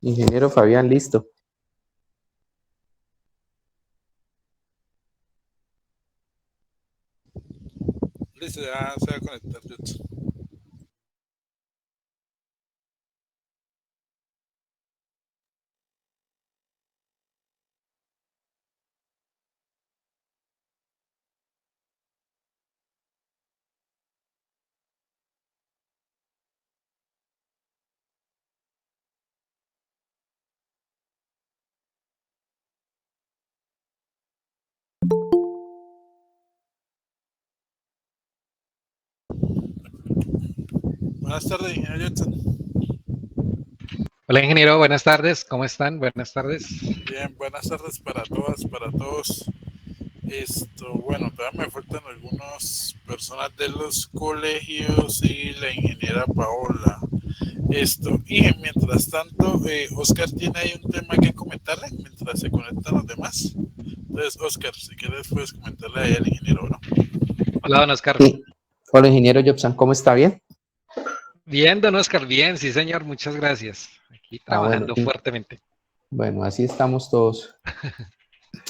Ingeniero Fabián, listo. Listo, ya se va a conectar Judson. Buenas tardes, ingeniero Judson. Hola ingeniero, buenas tardes, ¿cómo están? Buenas tardes. Bien, buenas tardes para todas, para todos. Bueno, todavía me faltan algunas personas de los colegios y la ingeniera Paola. Y mientras tanto, Oscar tiene ahí un tema que comentarle mientras se conectan los demás. Entonces, Oscar, si quieres, puedes comentarle ahí al ingeniero, ¿no? Hola don Oscar. Sí. Hola, ingeniero Jobsan, ¿cómo está? ¿Bien? Bien, don Oscar, bien, sí señor, muchas gracias. Aquí Bueno, trabajando fuertemente. bueno, así estamos todos.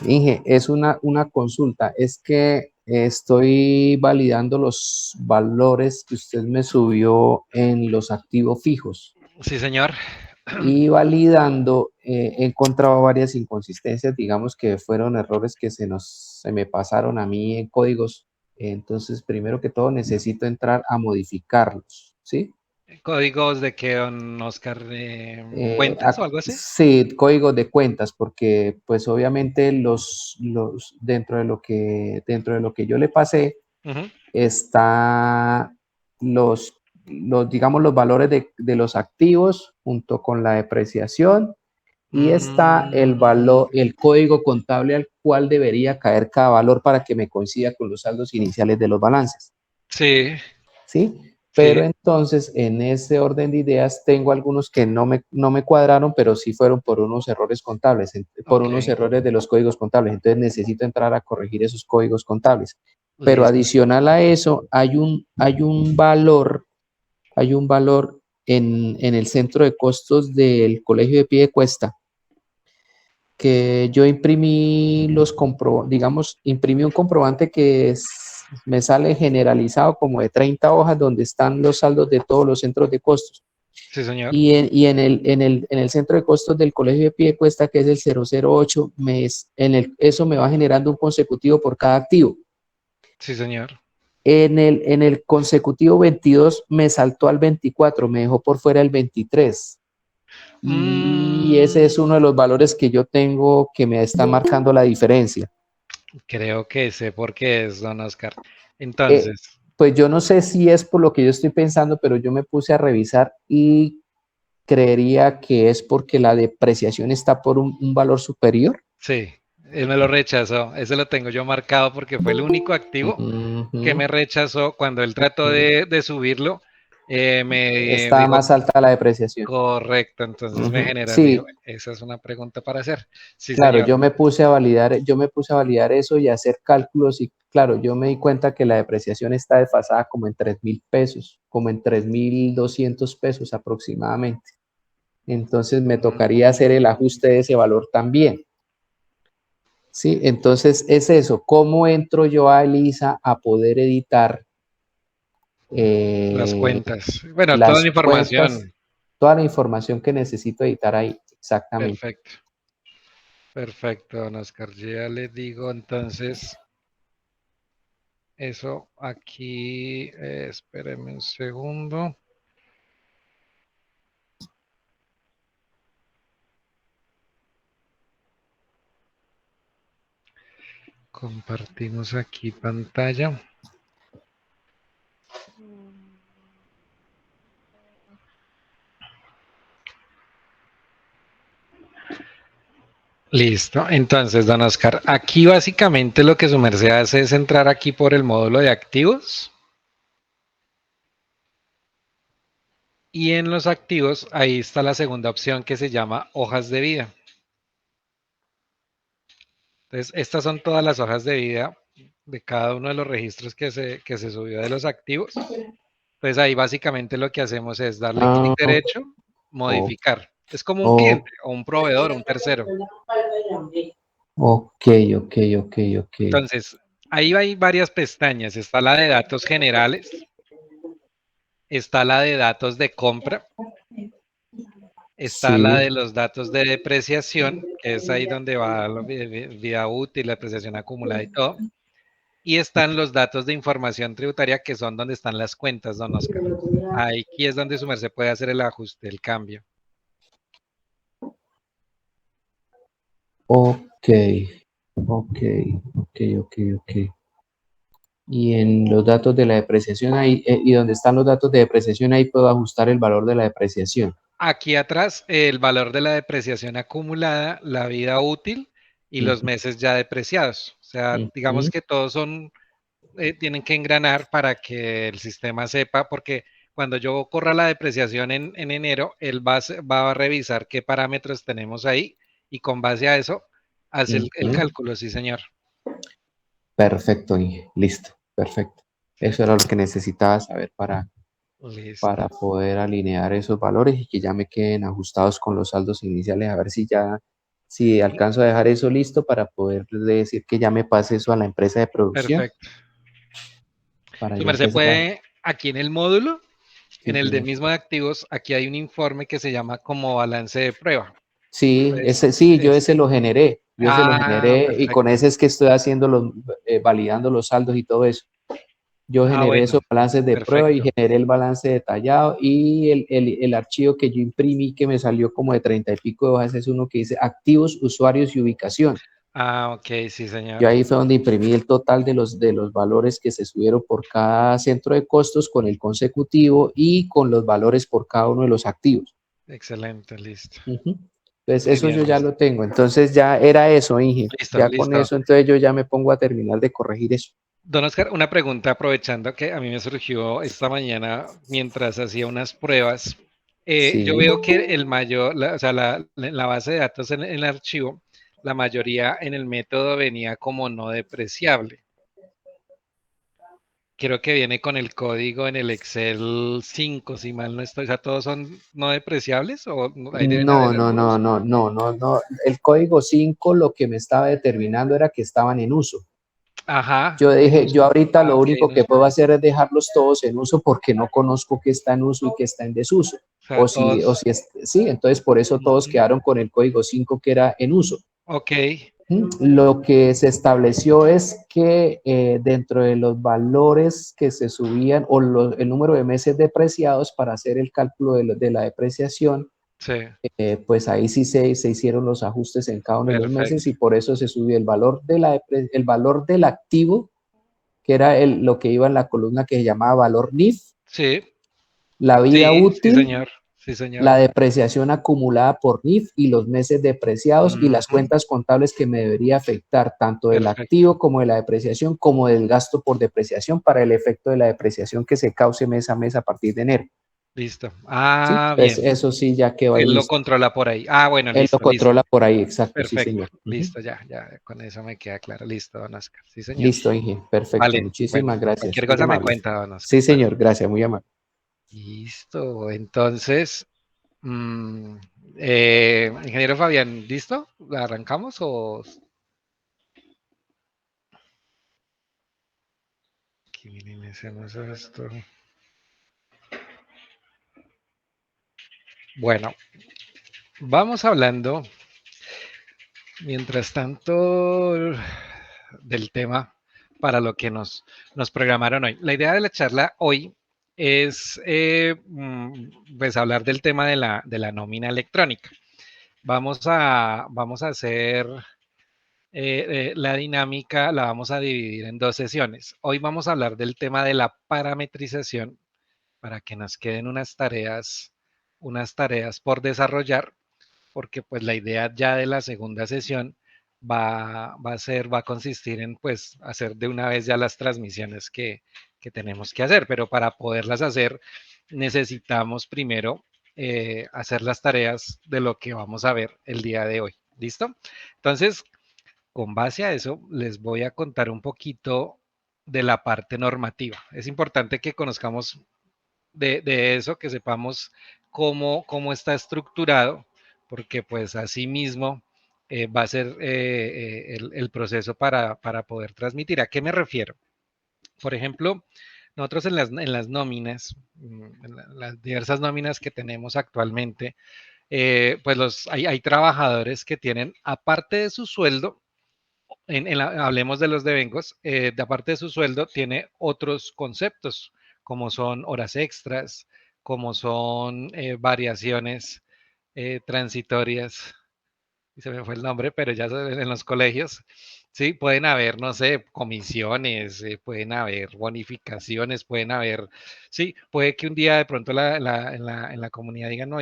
Inge, es una consulta. Es que estoy validando los valores que usted me subió en los activos fijos. Sí señor. Y validando, he encontrado varias inconsistencias, digamos que fueron errores que se me pasaron a mí en códigos. Entonces, primero que todo, necesito entrar a modificarlos, ¿sí? ¿Códigos de qué, don Oscar? ¿Cuentas o algo así? Sí, códigos de cuentas, porque pues obviamente dentro de lo que yo le pasé Ujú. está digamos, los valores de los activos junto con la depreciación y está el código contable al cual debería caer cada valor para que me coincida con los saldos iniciales de los balances. Sí, ¿Sí? Pero sí. entonces, en ese orden de ideas, tengo algunos que no me cuadraron, pero sí fueron por unos errores contables, por Ok, unos errores de los códigos contables. Entonces, necesito entrar a corregir esos códigos contables. Pero listo. adicional a eso, hay un valor en el centro de costos del Colegio de Piedecuesta que yo imprimí un comprobante me sale generalizado como de 30 hojas donde están los saldos de todos los centros de costos. Sí señor. En el centro de costos del Colegio de Piedecuesta, que es el 008, eso me va generando un consecutivo por cada activo. Sí señor. En el consecutivo 22 me saltó al 24, me dejó por fuera el 23. Y ese es uno de los valores que yo tengo que me está marcando la diferencia. Creo que sé por qué es, don Oscar. Eh, Entonces, pues yo no sé si es por lo que yo estoy pensando, pero yo me puse a revisar y creería que es porque la depreciación está por un valor superior. sí, él me lo rechazó. Ese lo tengo yo marcado porque fue el único activo que Ujú, me rechazó cuando él trató ujú. de subirlo. Me Está dijo, más alta la depreciación. correcto, entonces me Ujú. genera, dijo, Sí, esa es una pregunta para hacer. Sí, claro, señor. yo me puse a validar eso y a hacer cálculos y claro, yo me di cuenta que la depreciación está desfasada como en 3.000 pesos, como en 3.200 pesos aproximadamente. Entonces me tocaría hacer el ajuste de ese valor también. ¿Sí? Entonces es eso, ¿cómo entro yo a Elisa a poder editar Las eh, cuentas. Bueno, toda la las cuentas, información. toda la información que necesito editar ahí? Exactamente. Perfecto, perfecto, don Oscar. Yo ya le digo entonces eso aquí. Espéreme un segundo. Compartimos aquí pantalla. Listo. Entonces, don Oscar, aquí básicamente lo que su merced hace es entrar aquí por el módulo de activos. Y en los activos, ahí está la segunda opción que se llama hojas de vida. Entonces, estas son todas las hojas de vida de cada uno de los registros que se subió de los activos. Entonces, ahí básicamente lo que hacemos es darle clic derecho, modificar. Es como un cliente o un proveedor o un tercero. Ok. Entonces, ahí hay varias pestañas. Está la de datos generales, está la de datos de compra, está la Sí. de los datos de depreciación, que es ahí donde va la vida útil, la depreciación acumulada y todo. Y están los datos de información tributaria, que son donde están las cuentas, don Oscar. Aquí es donde su merced puede hacer el ajuste, el cambio. Ok. Y en los datos de la depreciación ahí, y donde están los datos de depreciación, ahí puedo ajustar el valor de la depreciación. Aquí atrás, el valor de la depreciación acumulada, la vida útil y los meses ya depreciados. O sea, digamos que todos son, tienen que engranar para que el sistema sepa, porque cuando yo corra la depreciación en enero, él va a revisar qué parámetros tenemos ahí y con base a eso hace el cálculo, sí, señor. Perfecto, Inge. Listo. Perfecto. Eso era lo que necesitaba saber para poder alinear esos valores y que ya me queden ajustados con los saldos iniciales, a ver si alcanzo a dejar eso listo para poder decir que ya me pase eso a la empresa de producción. Perfecto. Para Su ya merced empezar puede, aquí en el módulo, Sí, en el de señor. mismo de activos, aquí hay un informe que se llama como balance de prueba. Sí, Entonces, yo ese lo generé. Yo ese lo generé y con perfecto. ese es que estoy haciendo validando los saldos y todo eso. Yo generé Bueno, esos balances de prueba y perfecto. generé el balance detallado y el archivo que yo imprimí que me salió como de 30 y pico de hojas es uno que dice activos, usuarios y ubicación. Ok, sí, Yo señor. ahí fue donde imprimí el total de los valores que se subieron por cada centro de costos con el consecutivo y con los valores por cada uno de los activos. Excelente, listo. Entonces, Muy eso bien, yo ya listo. lo tengo. Entonces, ya era eso, Inge. Listo, Ya con listo. eso, entonces yo ya me pongo a terminar de corregir eso. Don Oscar, una pregunta aprovechando que a mí me surgió esta mañana mientras hacía unas pruebas. Yo Sí. veo que el mayor, o sea, la base de datos en el archivo, la mayoría en el método venía como no depreciable. Creo que viene con el código en el Excel 5, si mal no estoy. O sea, ¿todos son no depreciables o ahí deben haber algunos? No. El código 5 lo que me estaba determinando era que estaban en uso. Ajá, Yo en dije, yo uso. ahorita lo Ok, único en que uso. puedo hacer es dejarlos todos en uso porque no conozco qué está en uso y qué está en desuso. O sea, todos. Sí, entonces por eso todos Ujú. quedaron con el código 5 que era en uso. Ok, Lo que se estableció es que dentro de los valores que se subían o el número de meses depreciados para hacer el cálculo de la depreciación, sí, pues ahí sí se hicieron los ajustes en cada uno de los meses perfecto. y por eso se subió el valor del activo, que era lo que iba en la columna que se llamaba valor NIF, Sí, la vida sí, sí, útil, señor. Sí, señor. la depreciación acumulada por NIF y los meses depreciados y las Ujú. cuentas contables que me debería afectar tanto del Perfecto. activo como de la depreciación como del gasto por depreciación para el efecto de la depreciación que se cause mes a mes a partir de enero. Listo. ¿Sí? Bien. Entonces, eso sí ya quedó ahí Él lo listo. controla por ahí. Bueno, Él lo listo, listo. controla por ahí, exacto, sí, Perfecto. señor. Listo, ya, con eso me queda claro. Listo, don Oscar. Sí, señor. Listo, Inge, perfecto. Vale, bueno, Muchísimas gracias, cualquier muy cosa me amable. cuenta, don Oscar. Sí, Vale. señor, gracias, muy amable. Listo. Entonces, mm, ingeniero Fabián, ¿listo? ¿Arrancamos o...? Aquí iniciamos esto. Bueno, vamos hablando, mientras tanto, del tema para lo que nos programaron hoy. La idea de la charla hoy es pues hablar del tema de la nómina electrónica. Vamos a hacer la dinámica, la vamos a dividir en dos sesiones. Hoy vamos a hablar del tema de la parametrización para que nos queden unas tareas por desarrollar. porque pues la idea ya de la segunda sesión va a consistir en pues hacer de una vez ya las transmisiones que tenemos que hacer, pero para poderlas hacer necesitamos primero hacer las tareas de lo que vamos a ver el día de hoy. ¿Listo? Entonces, con base a eso, les voy a contar un poquito de la parte normativa. Es importante que conozcamos de eso, que sepamos cómo está estructurado, porque pues así mismo va a ser el proceso para poder transmitir. ¿A qué me refiero? Por ejemplo, nosotros en las nóminas, en las diversas nóminas que tenemos actualmente, pues hay trabajadores que tienen, aparte de su sueldo, hablemos de los devengos, de aparte de su sueldo, tiene otros conceptos, como son horas extras, como son variaciones transitorias, y se me fue el nombre, pero ya en los colegios, sí, pueden haber, no sé, comisiones, pueden haber bonificaciones, pueden haber, sí, puede que un día de pronto en la comunidad digan, no,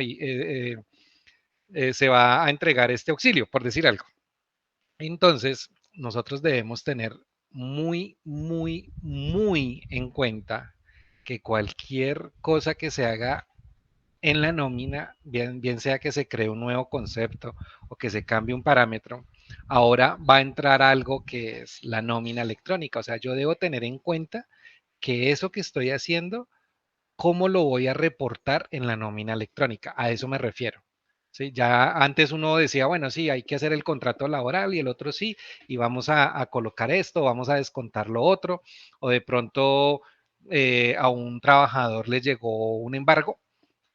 se va a entregar este auxilio, por decir algo. Entonces, nosotros debemos tener muy en cuenta que cualquier cosa que se haga en la nómina, bien sea que se cree un nuevo concepto o que se cambie un parámetro, ahora va a entrar algo que es la nómina electrónica. O sea, yo debo tener en cuenta que eso que estoy haciendo, ¿cómo lo voy a reportar en la nómina electrónica? A eso me refiero. ¿Sí? Ya antes uno decía, bueno, sí, hay que hacer el contrato laboral y el otro sí, y vamos a colocar esto, vamos a descontar lo otro, o de pronto a un trabajador le llegó un embargo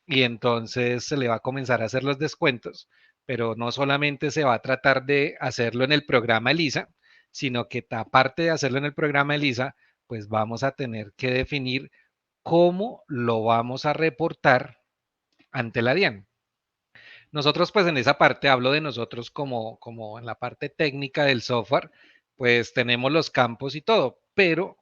y entonces se le va a comenzar a hacer los descuentos, pero no solamente se va a tratar de hacerlo en el programa ELISA, sino que aparte de hacerlo en el programa ELISA, pues vamos a tener que definir cómo lo vamos a reportar ante la DIAN. Nosotros, pues en esa parte, hablo de nosotros como en la parte técnica del software, pues tenemos los campos y todo, pero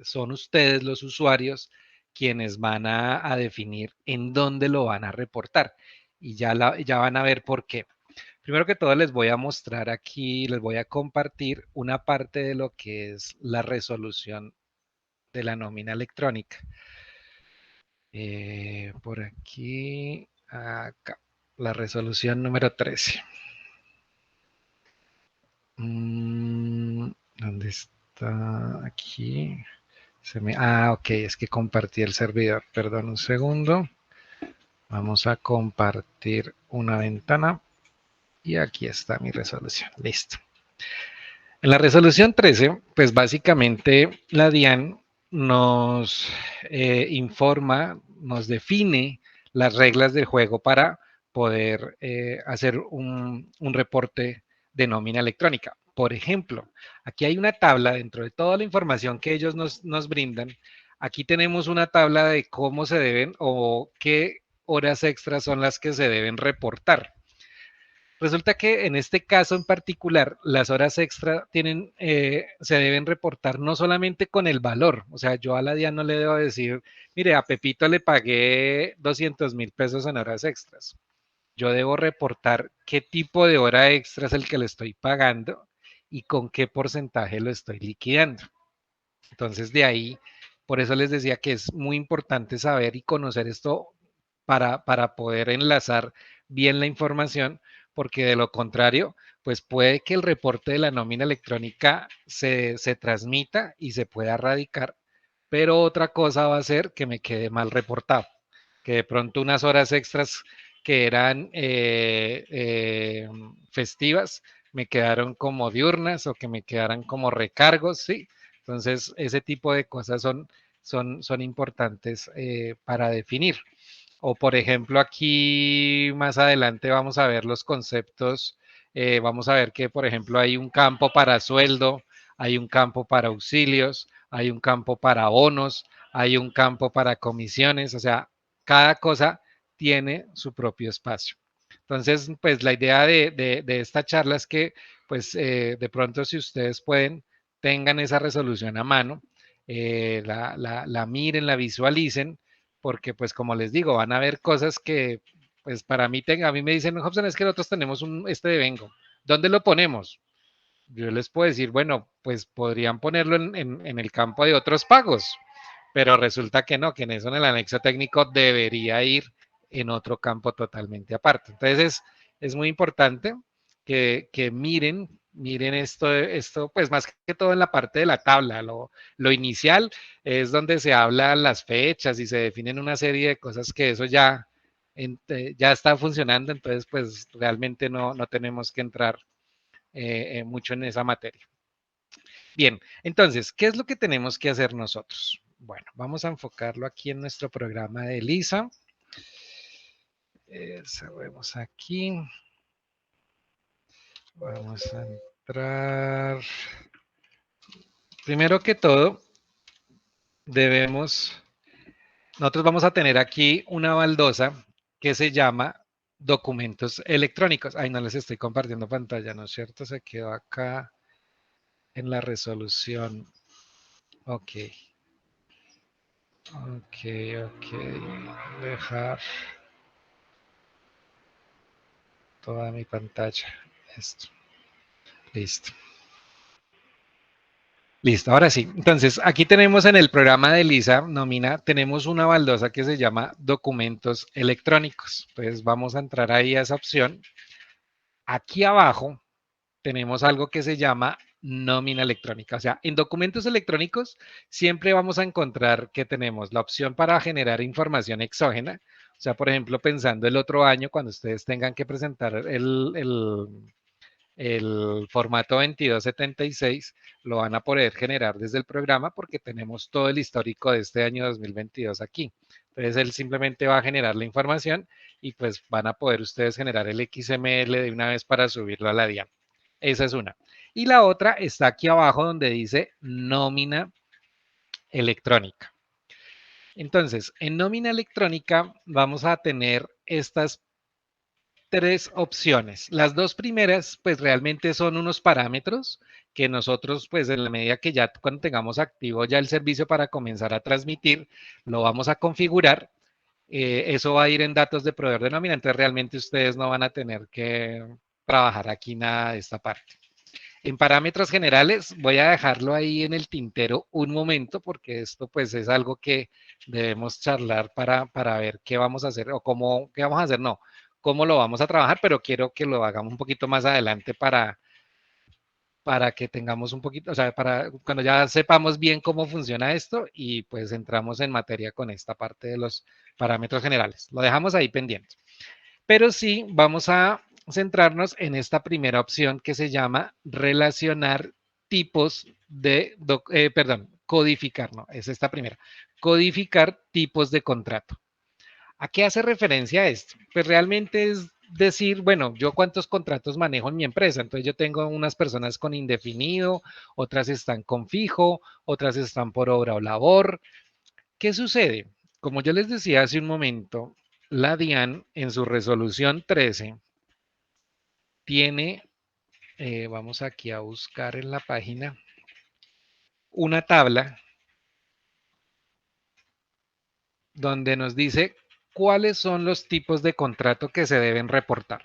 son ustedes los usuarios quienes van a definir en dónde lo van a reportar y ya van a ver por qué. Primero que todo les voy a mostrar aquí, les voy a compartir una parte de lo que es la resolución de la nómina electrónica. Por aquí, acá, la resolución número 13. ¿Dónde está? Aquí. Ok, es que compartí el servidor. Perdón un segundo. Vamos a compartir una ventana. Y aquí está mi resolución. Listo. En la resolución 13, pues básicamente la DIAN nos informa, nos define las reglas del juego para poder hacer un reporte de nómina electrónica. Por ejemplo, aquí hay una tabla dentro de toda la información que ellos nos brindan. Aquí tenemos una tabla de cómo se deben o qué horas extras son las que se deben reportar. Resulta que en este caso en particular, las horas extra se deben reportar no solamente con el valor, o sea, yo a la DIAN no le debo decir, mire, a Pepito le pagué 200,000 pesos en horas extras. Yo debo reportar qué tipo de hora extra es el que le estoy pagando y con qué porcentaje lo estoy liquidando. Entonces, de ahí, por eso les decía que es muy importante saber y conocer esto para poder enlazar bien la información, porque de lo contrario, pues puede que el reporte de la nómina electrónica se transmita y se pueda radicar, pero otra cosa va a ser que me quede mal reportado, que de pronto unas horas extras que eran festivas me quedaron como diurnas o que me quedaran como recargos, ¿sí? Entonces, ese tipo de cosas son importantes para definir. O por ejemplo, aquí más adelante vamos a ver los conceptos, vamos a ver que por ejemplo hay un campo para sueldo, hay un campo para auxilios, hay un campo para bonos, hay un campo para comisiones, o sea, cada cosa tiene su propio espacio. Entonces, pues la idea de esta charla es que, pues de pronto si ustedes pueden, tengan esa resolución a mano, la miren, la visualicen, porque pues como les digo, van a ver cosas que pues para mí, a mí me dicen, Hobson, es que nosotros tenemos este devengo. ¿Dónde lo ponemos? Yo les puedo decir, bueno, pues podrían ponerlo en el campo de otros pagos, pero resulta que no, que en eso en el anexo técnico debería ir en otro campo totalmente aparte. Entonces es muy importante que miren esto, pues más que todo en la parte de la tabla, lo inicial es donde se hablan las fechas y se definen una serie de cosas que eso ya está funcionando, entonces pues realmente no tenemos que entrar mucho en esa materia. Bien, entonces, ¿qué es lo que tenemos que hacer nosotros? Bueno, vamos a enfocarlo aquí en nuestro programa de Lisa. Vemos aquí. Vamos a entrar. Primero que todo, nosotros vamos a tener aquí una baldosa que se llama documentos electrónicos. Ay, no les estoy compartiendo pantalla, ¿no es cierto? Se quedó acá en la resolución. Ok. Ok. Dejar toda mi pantalla. Esto. Listo. Listo, ahora sí. Entonces, aquí tenemos en el programa de Lisa, Nómina, tenemos una baldosa que se llama documentos electrónicos. Entonces, vamos a entrar ahí a esa opción. Aquí abajo tenemos algo que se llama nómina electrónica. O sea, en documentos electrónicos siempre vamos a encontrar que tenemos la opción para generar información exógena. O sea, por ejemplo, pensando el otro año, cuando ustedes tengan que presentar el formato 2276, lo van a poder generar desde el programa porque tenemos todo el histórico de este año 2022 aquí. Entonces, él simplemente va a generar la información y pues van a poder ustedes generar el XML de una vez para subirlo a la DIAN. Esa es una. Y la otra está aquí abajo donde dice nómina electrónica. Entonces, en nómina electrónica vamos a tener estas tres opciones. Las dos primeras, pues realmente son unos parámetros que nosotros, pues en la medida que ya cuando tengamos activo ya el servicio para comenzar a transmitir, lo vamos a configurar. Eso va a ir en datos de proveedor de nómina, entonces realmente ustedes no van a tener que trabajar aquí nada de esta parte. En parámetros generales, voy a dejarlo ahí en el tintero un momento, porque esto pues es algo que debemos charlar para ver qué vamos a hacer o qué vamos a hacer, no, cómo lo vamos a trabajar, pero quiero que lo hagamos un poquito más adelante para que tengamos un poquito, o sea, para cuando ya sepamos bien cómo funciona esto y pues entramos en materia con esta parte de los parámetros generales. Lo dejamos ahí pendiente. Pero sí vamos a centrarnos en esta primera opción que se llama relacionar tipos codificar, no, es esta primera, codificar tipos de contrato. ¿A qué hace referencia esto? Pues realmente es decir, bueno, yo cuántos contratos manejo en mi empresa. Entonces yo tengo unas personas con indefinido, otras están con fijo, otras están por obra o labor. ¿Qué sucede? Como yo les decía hace un momento, la DIAN en su resolución 13 tiene, vamos aquí a buscar en la página, una tabla donde nos dice cuáles son los tipos de contrato que se deben reportar.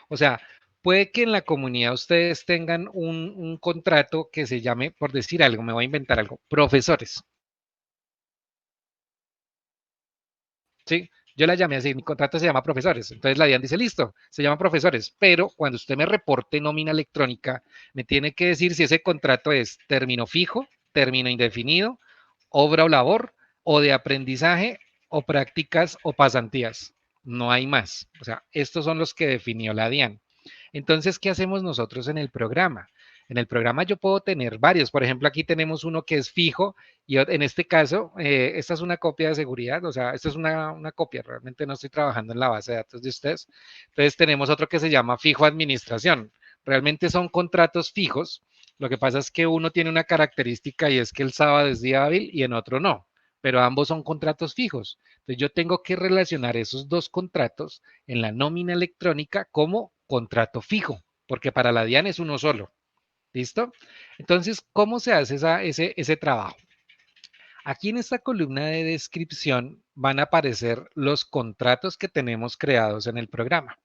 O sea, puede que en la comunidad ustedes tengan un contrato que se llame, por decir algo, me voy a inventar algo, profesores. ¿Sí? Yo la llamé así, mi contrato se llama profesores. Entonces la DIAN dice, listo, se llama profesores. Pero cuando usted me reporte nómina electrónica, me tiene que decir si ese contrato es término fijo, término indefinido, obra o labor, o de aprendizaje, o prácticas o pasantías. No hay más. O sea, estos son los que definió la DIAN. Entonces, ¿qué hacemos nosotros en el programa? En el programa yo puedo tener varios. Por ejemplo, aquí tenemos uno que es fijo y en este caso, esta es una copia de seguridad, o sea, esta es una copia, realmente no estoy trabajando en la base de datos de ustedes. Entonces tenemos otro que se llama fijo administración. Realmente son contratos fijos. Lo que pasa es que uno tiene una característica y es que el sábado es día hábil y en otro no, pero ambos son contratos fijos. Entonces yo tengo que relacionar esos dos contratos en la nómina electrónica como contrato fijo, porque para la DIAN es uno solo. ¿Listo? Entonces, ¿cómo se hace ese trabajo? Aquí en esta columna de descripción van a aparecer los contratos que tenemos creados en el programa.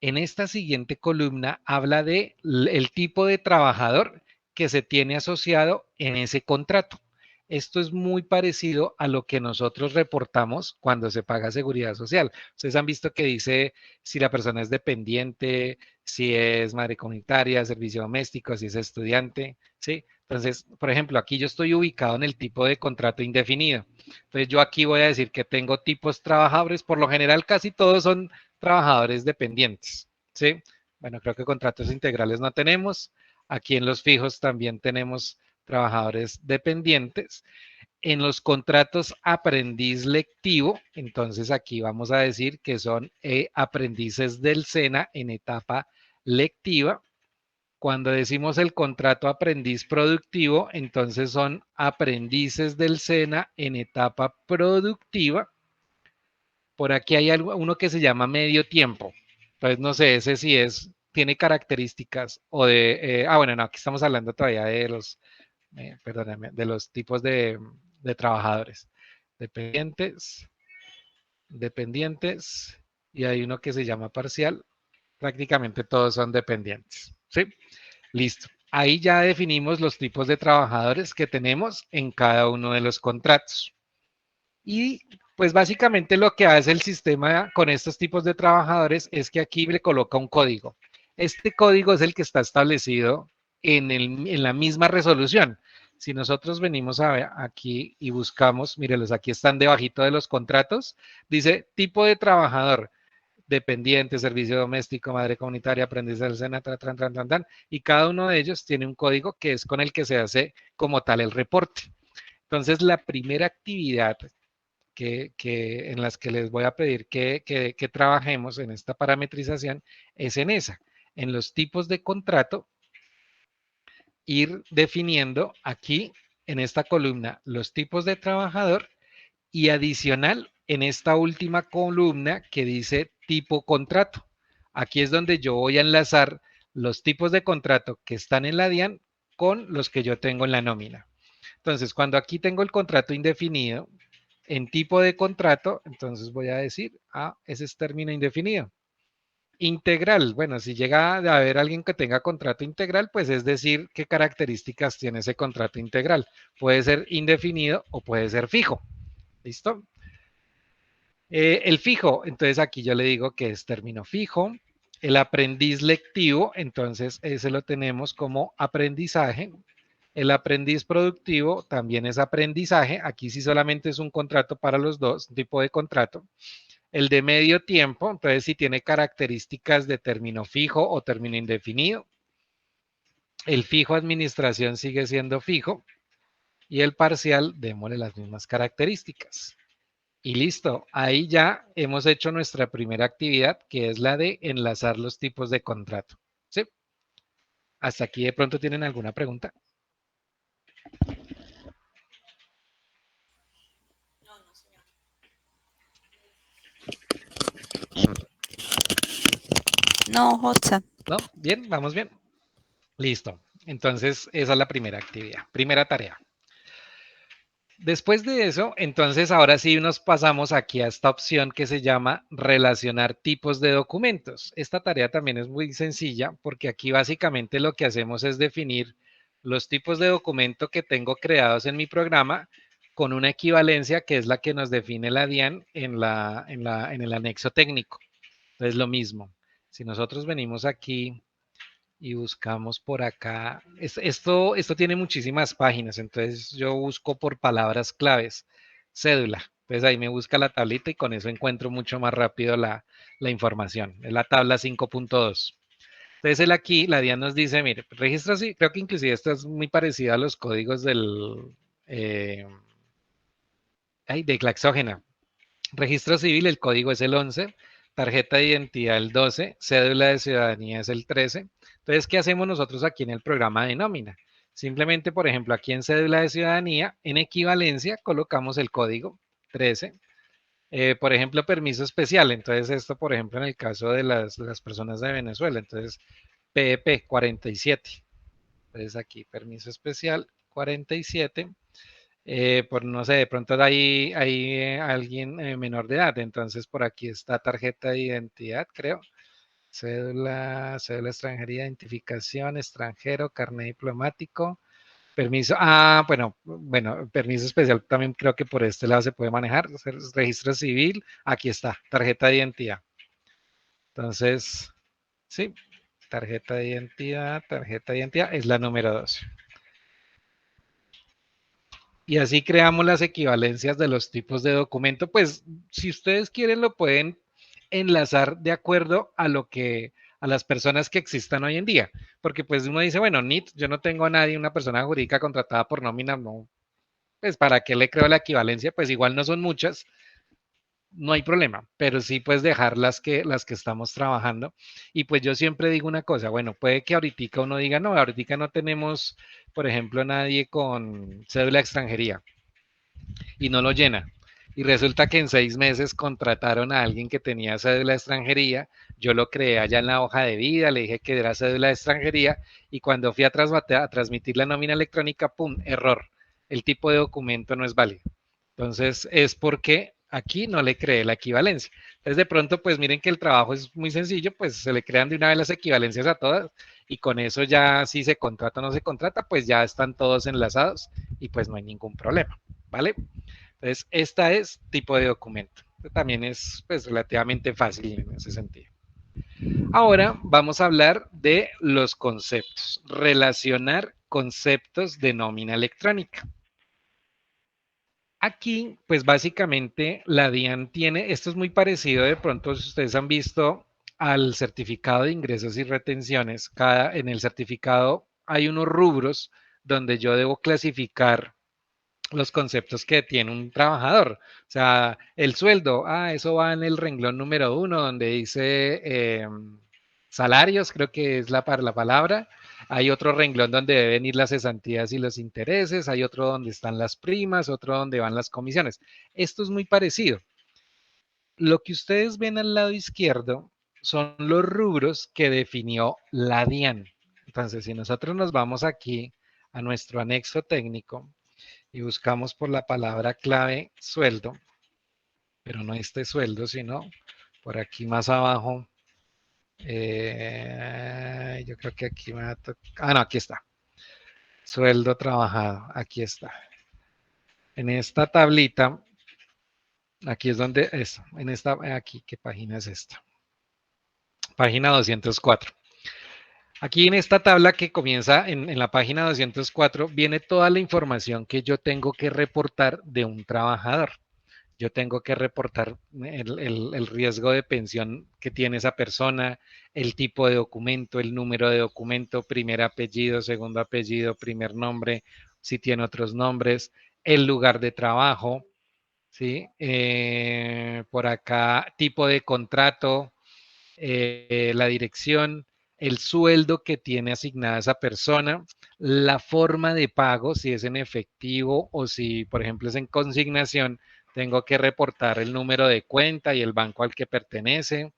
En esta siguiente columna habla de el tipo de trabajador que se tiene asociado en ese contrato. Esto es muy parecido a lo que nosotros reportamos cuando se paga seguridad social. Ustedes han visto que dice si la persona es dependiente, si es madre comunitaria, servicio doméstico, si es estudiante, ¿sí? Entonces, por ejemplo, aquí yo estoy ubicado en el tipo de contrato indefinido. Entonces, yo aquí voy a decir que tengo tipos trabajadores, por lo general casi todos son trabajadores dependientes, ¿sí? Bueno, creo que contratos integrales no tenemos. Aquí en los fijos también tenemos trabajadores dependientes. En los contratos aprendiz lectivo, entonces aquí vamos a decir que son aprendices del SENA en etapa lectiva. Cuando decimos el contrato aprendiz productivo, entonces son aprendices del SENA en etapa productiva. Por aquí hay uno que se llama medio tiempo. Entonces, no sé, ese sí tiene características o de, bueno, no, aquí estamos hablando todavía de los, perdóname, de los tipos de trabajadores. Dependientes, dependientes, y hay uno que se llama parcial. Prácticamente todos son dependientes, ¿sí? Listo. Ahí ya definimos los tipos de trabajadores que tenemos en cada uno de los contratos. Y pues básicamente lo que hace el sistema con estos tipos de trabajadores es que aquí le coloca un código. Este código es el que está establecido en la misma resolución. Si nosotros venimos aquí y buscamos, mírenlos, aquí están debajito de los contratos, dice tipo de trabajador, dependiente, servicio doméstico, madre comunitaria, aprendiz del SENA, y cada uno de ellos tiene un código que es con el que se hace como tal el reporte. Entonces, la primera actividad en las que les voy a pedir que trabajemos en esta parametrización es en esa, en los tipos de contrato, ir definiendo aquí en esta columna los tipos de trabajador y adicional en esta última columna que dice tipo contrato. Aquí es donde yo voy a enlazar los tipos de contrato que están en la DIAN con los que yo tengo en la nómina. Entonces, cuando aquí tengo el contrato indefinido, en tipo de contrato, entonces voy a decir, ese es término indefinido. Integral, bueno, si llega a haber alguien que tenga contrato integral, pues es decir, qué características tiene ese contrato integral. Puede ser indefinido o puede ser fijo. ¿Listo? El fijo, entonces aquí yo le digo que es término fijo. El aprendiz lectivo, entonces ese lo tenemos como aprendizaje. El aprendiz productivo también es aprendizaje. Aquí sí solamente es un contrato para los dos, tipo de contrato. El de medio tiempo, entonces sí tiene características de término fijo o término indefinido. El fijo administración sigue siendo fijo. Y el parcial, démosle las mismas características. Y listo, ahí ya hemos hecho nuestra primera actividad, que es la de enlazar los tipos de contrato. ¿Sí? ¿Hasta aquí de pronto tienen alguna pregunta? No, Hotza. ¿No? Bien, vamos bien. Listo. Entonces, esa es la primera actividad, primera tarea. Después de eso, entonces ahora sí nos pasamos aquí a esta opción que se llama relacionar tipos de documentos. Esta tarea también es muy sencilla porque aquí básicamente lo que hacemos es definir los tipos de documento que tengo creados en mi programa con una equivalencia que es la que nos define la DIAN en el anexo técnico. Entonces lo mismo. Si nosotros venimos aquí y buscamos por acá. Esto tiene muchísimas páginas, entonces yo busco por palabras claves, cédula. Entonces ahí me busca la tablita y con eso encuentro mucho más rápido la información. Es la tabla 5.2. Entonces él aquí, la DIAN nos dice, mire, registro sí, creo que inclusive esto es muy parecido a los códigos eh, de Claxógena. Registro civil, el código es el 11, tarjeta de identidad el 12, cédula de ciudadanía es el 13. Entonces, ¿qué hacemos nosotros aquí en el programa de nómina? Simplemente, por ejemplo, aquí en cédula de ciudadanía, en equivalencia, colocamos el código 13. Por ejemplo, permiso especial. Entonces, esto, por ejemplo, en el caso de las personas de Venezuela. Entonces, PEP 47. Entonces, aquí, permiso especial 47. por no sé, de pronto hay alguien menor de edad, entonces por aquí está tarjeta de identidad, creo. Cédula extranjería, identificación, extranjero, carnet diplomático, permiso. Ah, bueno, permiso especial también creo que por este lado se puede manejar. Registro civil, aquí está, tarjeta de identidad. Entonces, sí, tarjeta de identidad es la número 2. Y así creamos las equivalencias de los tipos de documento. Pues si ustedes quieren lo pueden enlazar de acuerdo a las personas que existan hoy en día. Porque pues uno dice, bueno, NIT, yo no tengo a nadie, una persona jurídica contratada por nómina, no, pues para qué le creo la equivalencia, pues igual no son muchas, no hay problema, pero sí pues dejar las que estamos trabajando. Y pues yo siempre digo una cosa, bueno, puede que ahorita uno diga, no, ahorita no tenemos, por ejemplo, nadie con cédula de extranjería y no lo llena. Y resulta que en 6 meses contrataron a alguien que tenía cédula de extranjería. Yo lo creé allá en la hoja de vida, le dije que era cédula de extranjería y cuando fui a transmitir la nómina electrónica, ¡pum! Error. El tipo de documento no es válido. Entonces es porque aquí no le creé la equivalencia. Entonces de pronto, pues miren que el trabajo es muy sencillo, pues se le crean de una vez las equivalencias a todas y con eso ya si se contrata o no se contrata, pues ya están todos enlazados y pues no hay ningún problema, ¿vale? Entonces, esta es tipo de documento. También es pues relativamente fácil en ese sentido. Ahora vamos a hablar de los conceptos. Relacionar conceptos de nómina electrónica. Aquí, pues básicamente la DIAN tiene, esto es muy parecido de pronto si ustedes han visto al certificado de ingresos y retenciones. En el certificado hay unos rubros donde yo debo clasificar los conceptos que tiene un trabajador. O sea, el sueldo, eso va en el renglón número 1, donde dice salarios, creo que es la palabra. Hay otro renglón donde deben ir las cesantías y los intereses, hay otro donde están las primas, otro donde van las comisiones. Esto es muy parecido. Lo que ustedes ven al lado izquierdo son los rubros que definió la DIAN. Entonces, si nosotros nos vamos aquí a nuestro anexo técnico, y buscamos por la palabra clave sueldo, pero no este sueldo, sino por aquí más abajo. Yo creo que aquí me va a tocar. No, aquí está. Sueldo trabajado. Aquí está. En esta tablita, aquí es donde es. En esta, aquí, ¿qué página es esta? Página 204. Aquí en esta tabla que comienza en la página 204 viene toda la información que yo tengo que reportar de un trabajador. Yo tengo que reportar el riesgo de pensión que tiene esa persona, el tipo de documento, el número de documento, primer apellido, segundo apellido, primer nombre, si tiene otros nombres, el lugar de trabajo, ¿sí? Por acá, tipo de contrato, la dirección, el sueldo que tiene asignada esa persona, la forma de pago, si es en efectivo o si, por ejemplo, es en consignación, tengo que reportar el número de cuenta y el banco al que pertenece.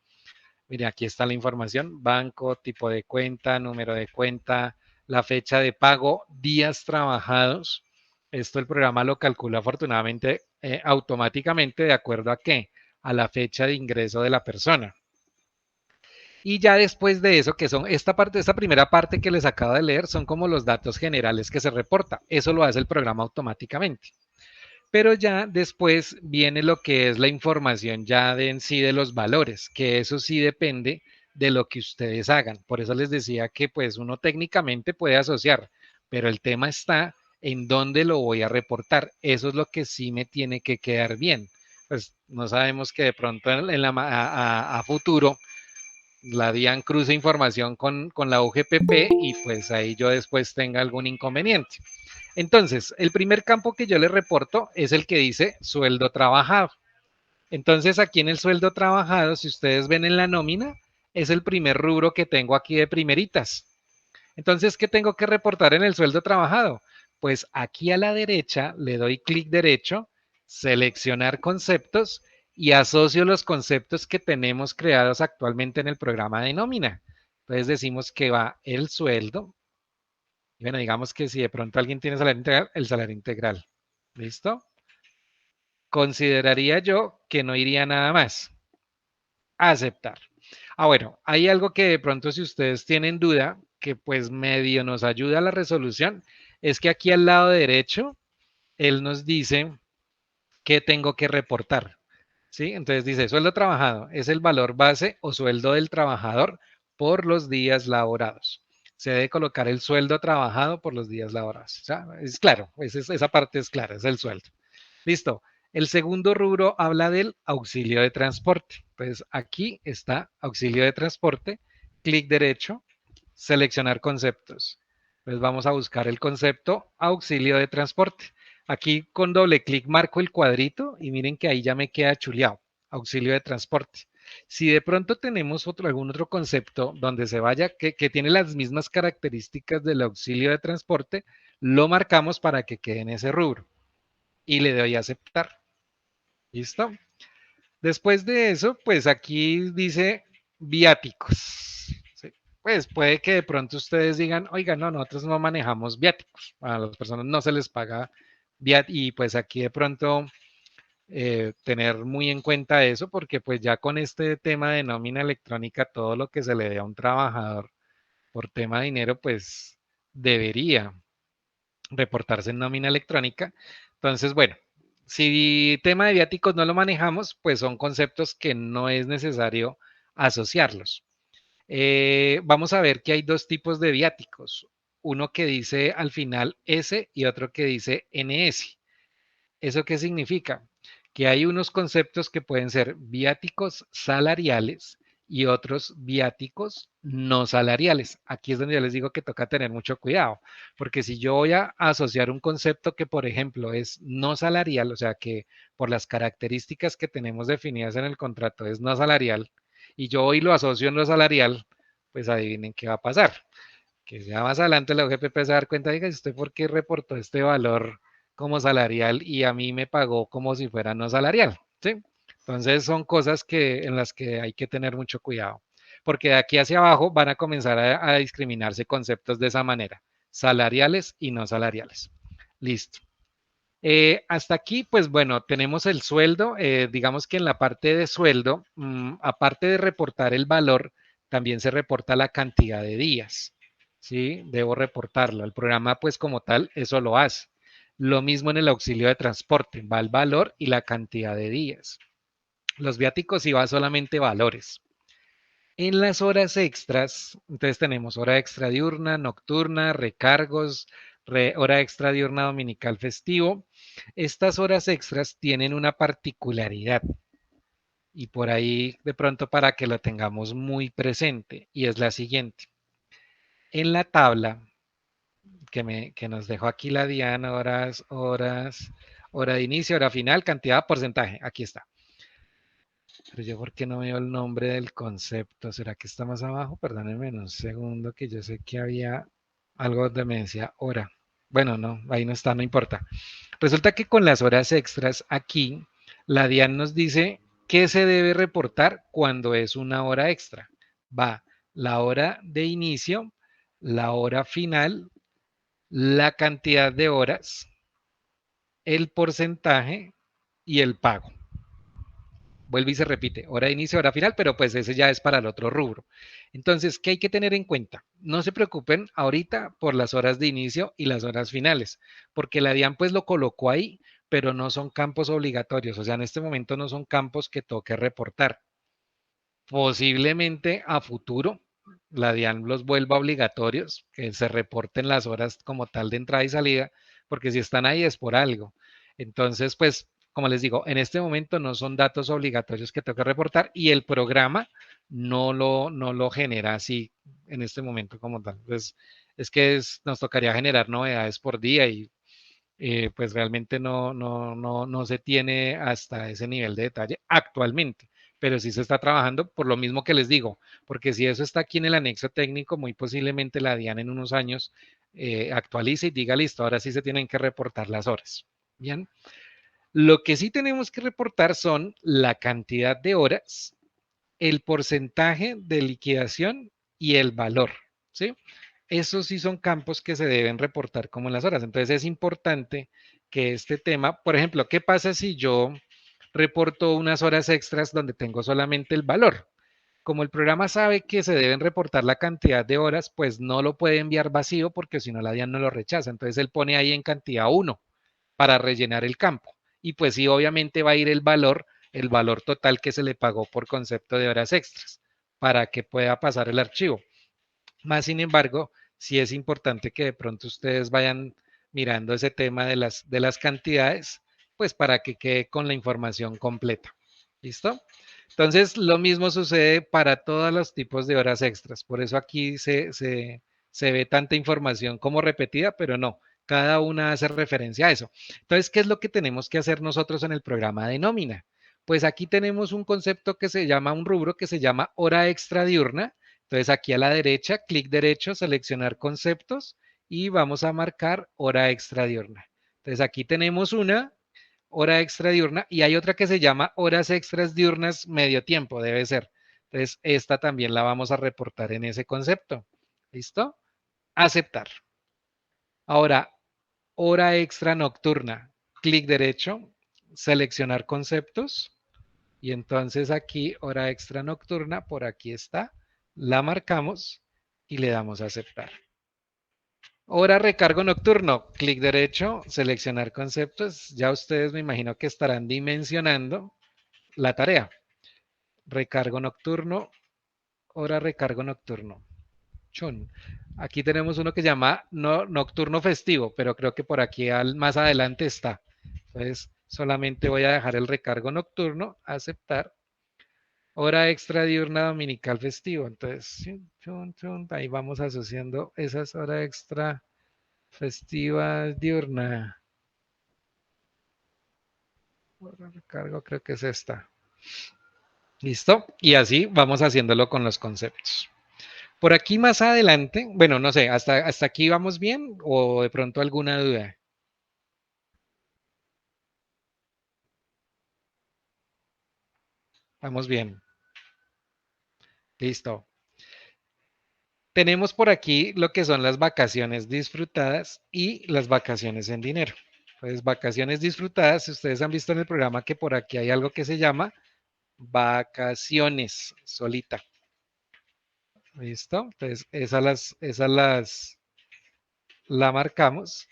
Mire, aquí está la información, banco, tipo de cuenta, número de cuenta, la fecha de pago, días trabajados. Esto el programa lo calcula afortunadamente automáticamente de acuerdo a qué, a la fecha de ingreso de la persona. Y ya después de eso, que son esta primera parte que les acabo de leer, son como los datos generales que se reporta. Eso lo hace el programa automáticamente. Pero ya después viene lo que es la información ya de en sí de los valores, que eso sí depende de lo que ustedes hagan. Por eso les decía que pues uno técnicamente puede asociar, pero el tema está en dónde lo voy a reportar. Eso es lo que sí me tiene que quedar bien. Pues no sabemos que de pronto a futuro la DIAN cruza información con la UGPP y pues ahí yo después tenga algún inconveniente. Entonces, el primer campo que yo le reporto es el que dice sueldo trabajado. Entonces, aquí en el sueldo trabajado, si ustedes ven en la nómina, es el primer rubro que tengo aquí de primeritas. Entonces, ¿qué tengo que reportar en el sueldo trabajado? Pues aquí a la derecha le doy clic derecho, seleccionar conceptos y asocio los conceptos que tenemos creados actualmente en el programa de nómina. Entonces decimos que va el sueldo. Y bueno, digamos que si de pronto alguien tiene salario integral, el salario integral. ¿Listo? Consideraría yo que no iría nada más. Aceptar. Bueno, hay algo que de pronto si ustedes tienen duda, que pues medio nos ayuda a la resolución, es que aquí al lado derecho, él nos dice que tengo que reportar. ¿Sí? Entonces dice, sueldo trabajado es el valor base o sueldo del trabajador por los días laborados. Se debe colocar el sueldo trabajado por los días laborados. O sea, es claro, esa parte es clara, es el sueldo. Listo. El segundo rubro habla del auxilio de transporte. Entonces aquí está auxilio de transporte, clic derecho, seleccionar conceptos. Entonces vamos a buscar el concepto auxilio de transporte. Aquí con doble clic marco el cuadrito y miren que ahí ya me queda chuleado, auxilio de transporte. Si de pronto tenemos algún otro concepto donde se vaya, que tiene las mismas características del auxilio de transporte, lo marcamos para que quede en ese rubro y le doy a aceptar. ¿Listo? Después de eso, pues aquí dice viáticos. ¿Sí? Pues puede que de pronto ustedes digan, oigan, no, nosotros no manejamos viáticos. A las personas no se les paga viáticos. Y pues aquí de pronto tener muy en cuenta eso, porque pues ya con este tema de nómina electrónica, todo lo que se le dé a un trabajador por tema de dinero, pues debería reportarse en nómina electrónica. Entonces, bueno, si tema de viáticos no lo manejamos, pues son conceptos que no es necesario asociarlos. Vamos a ver que hay dos tipos de viáticos, uno que dice al final S y otro que dice NS. ¿Eso qué significa? Que hay unos conceptos que pueden ser viáticos salariales y otros viáticos no salariales. Aquí es donde yo les digo que toca tener mucho cuidado, porque si yo voy a asociar un concepto que, por ejemplo, es no salarial, o sea, que por las características que tenemos definidas en el contrato es no salarial, y yo hoy lo asocio en lo salarial, pues adivinen qué va a pasar. Que ya más adelante la UGPP se va a dar cuenta, diga, ¿usted por qué reportó este valor como salarial y a mí me pagó como si fuera no salarial? ¿Sí? Entonces son cosas en las que hay que tener mucho cuidado, porque de aquí hacia abajo van a comenzar a discriminarse conceptos de esa manera, salariales y no salariales. Listo. Hasta aquí, pues bueno, tenemos el sueldo. Digamos que en la parte de sueldo, aparte de reportar el valor, también se reporta la cantidad de días. ¿Sí? Debo reportarlo. El programa, pues como tal, eso lo hace. Lo mismo en el auxilio de transporte, va el valor y la cantidad de días. Los viáticos sí va solamente valores. En las horas extras, entonces tenemos hora extra diurna, nocturna, recargos, hora extra diurna dominical festivo. Estas horas extras tienen una particularidad y por ahí de pronto para que lo tengamos muy presente y es la siguiente. En la tabla que nos dejó aquí la Diana, hora de inicio, hora final, cantidad, porcentaje, aquí está. Pero yo, ¿por qué no veo el nombre del concepto? ¿Será que está más abajo? Perdónenme un segundo, que yo sé que había algo de me decía hora. Bueno, no, ahí no está, no importa. Resulta que con las horas extras aquí, la DIAN nos dice qué se debe reportar cuando es una hora extra. Va la hora de inicio, la hora final, la cantidad de horas, el porcentaje y el pago. Vuelve y se repite, hora de inicio, hora final, pero pues ese ya es para el otro rubro. Entonces, ¿qué hay que tener en cuenta? No se preocupen ahorita por las horas de inicio y las horas finales, porque la DIAN pues lo colocó ahí, pero no son campos obligatorios, o sea, en este momento no son campos que toque reportar. Posiblemente a futuro la DIAN los vuelva obligatorios, que se reporten las horas como tal de entrada y salida, porque si están ahí es por algo. Entonces, pues, como les digo, en este momento no son datos obligatorios que tengo que reportar y el programa no lo genera así en este momento como tal. Entonces, es que nos tocaría generar novedades por día y pues realmente no se tiene hasta ese nivel de detalle actualmente, pero sí se está trabajando por lo mismo que les digo, porque si eso está aquí en el anexo técnico, muy posiblemente la DIAN en unos años actualice y diga, listo, ahora sí se tienen que reportar las horas. Bien, lo que sí tenemos que reportar son la cantidad de horas, el porcentaje de liquidación y el valor, ¿sí? Esos sí son campos que se deben reportar como en las horas. Entonces es importante que este tema, por ejemplo, ¿qué pasa si yo reporto unas horas extras donde tengo solamente el valor? Como el programa sabe que se deben reportar la cantidad de horas, pues no lo puede enviar vacío porque si no la DIAN no lo rechaza. Entonces él pone ahí en cantidad 1 para rellenar el campo. Y pues sí, obviamente va a ir el valor total que se le pagó por concepto de horas extras para que pueda pasar el archivo. Más sin embargo, sí es importante que de pronto ustedes vayan mirando ese tema de las cantidades, pues para que quede con la información completa. ¿Listo? Entonces, lo mismo sucede para todos los tipos de horas extras. Por eso aquí se ve tanta información como repetida, pero no, cada una hace referencia a eso. Entonces, ¿qué es lo que tenemos que hacer nosotros en el programa de nómina? Pues aquí tenemos un concepto que se llama, un rubro que se llama hora extra diurna. Entonces, aquí a la derecha, clic derecho, seleccionar conceptos y vamos a marcar hora extra diurna. Entonces, aquí tenemos una hora extra diurna y hay otra que se llama horas extras diurnas medio tiempo, debe ser. Entonces, esta también la vamos a reportar en ese concepto. ¿Listo? Aceptar. Ahora, hora extra nocturna. Clic derecho, seleccionar conceptos y entonces aquí hora extra nocturna, por aquí está, la marcamos y le damos a aceptar. Hora recargo nocturno, clic derecho, seleccionar conceptos. Ya ustedes me imagino que estarán dimensionando la tarea. Recargo nocturno, hora recargo nocturno. Chun. Aquí tenemos uno que se llama nocturno festivo, pero creo que por aquí más adelante está. Entonces, solamente voy a dejar el recargo nocturno, aceptar. Hora extra diurna dominical festivo. Entonces, chun, chun, ahí vamos asociando esas horas extra festivas diurna. Hora recargo creo que es esta. ¿Listo? Y así vamos haciéndolo con los conceptos. Por aquí más adelante, bueno, no sé, hasta aquí vamos bien o de pronto alguna duda. Vamos bien. Listo. Tenemos por aquí lo que son las vacaciones disfrutadas y las vacaciones en dinero. Pues vacaciones disfrutadas, ustedes han visto en el programa que por aquí hay algo que se llama vacaciones solita. ¿Listo? Entonces, la marcamos,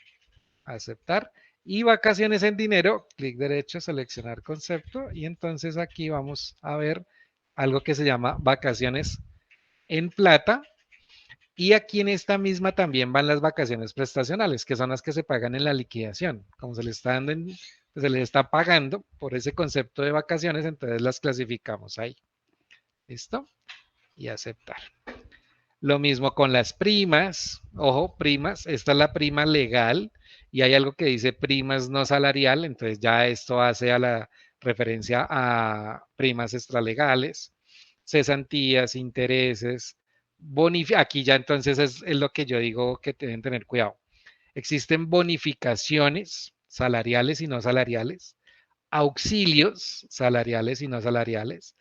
aceptar. Y vacaciones en dinero, clic derecho, seleccionar concepto. Y entonces aquí vamos a ver algo que se llama vacaciones en plata. Y aquí en esta misma también van las vacaciones prestacionales, que son las que se pagan en la liquidación. Como se le está dando se le está pagando por ese concepto de vacaciones, entonces las clasificamos ahí. ¿Listo? Y aceptar. Lo mismo con las primas. Ojo, primas. Esta es la prima legal y hay algo que dice primas no salarial, entonces ya esto hace a la referencia a primas extralegales, cesantías, intereses, aquí ya entonces es lo que yo digo que deben tener cuidado. Existen bonificaciones salariales y no salariales, auxilios salariales y no salariales,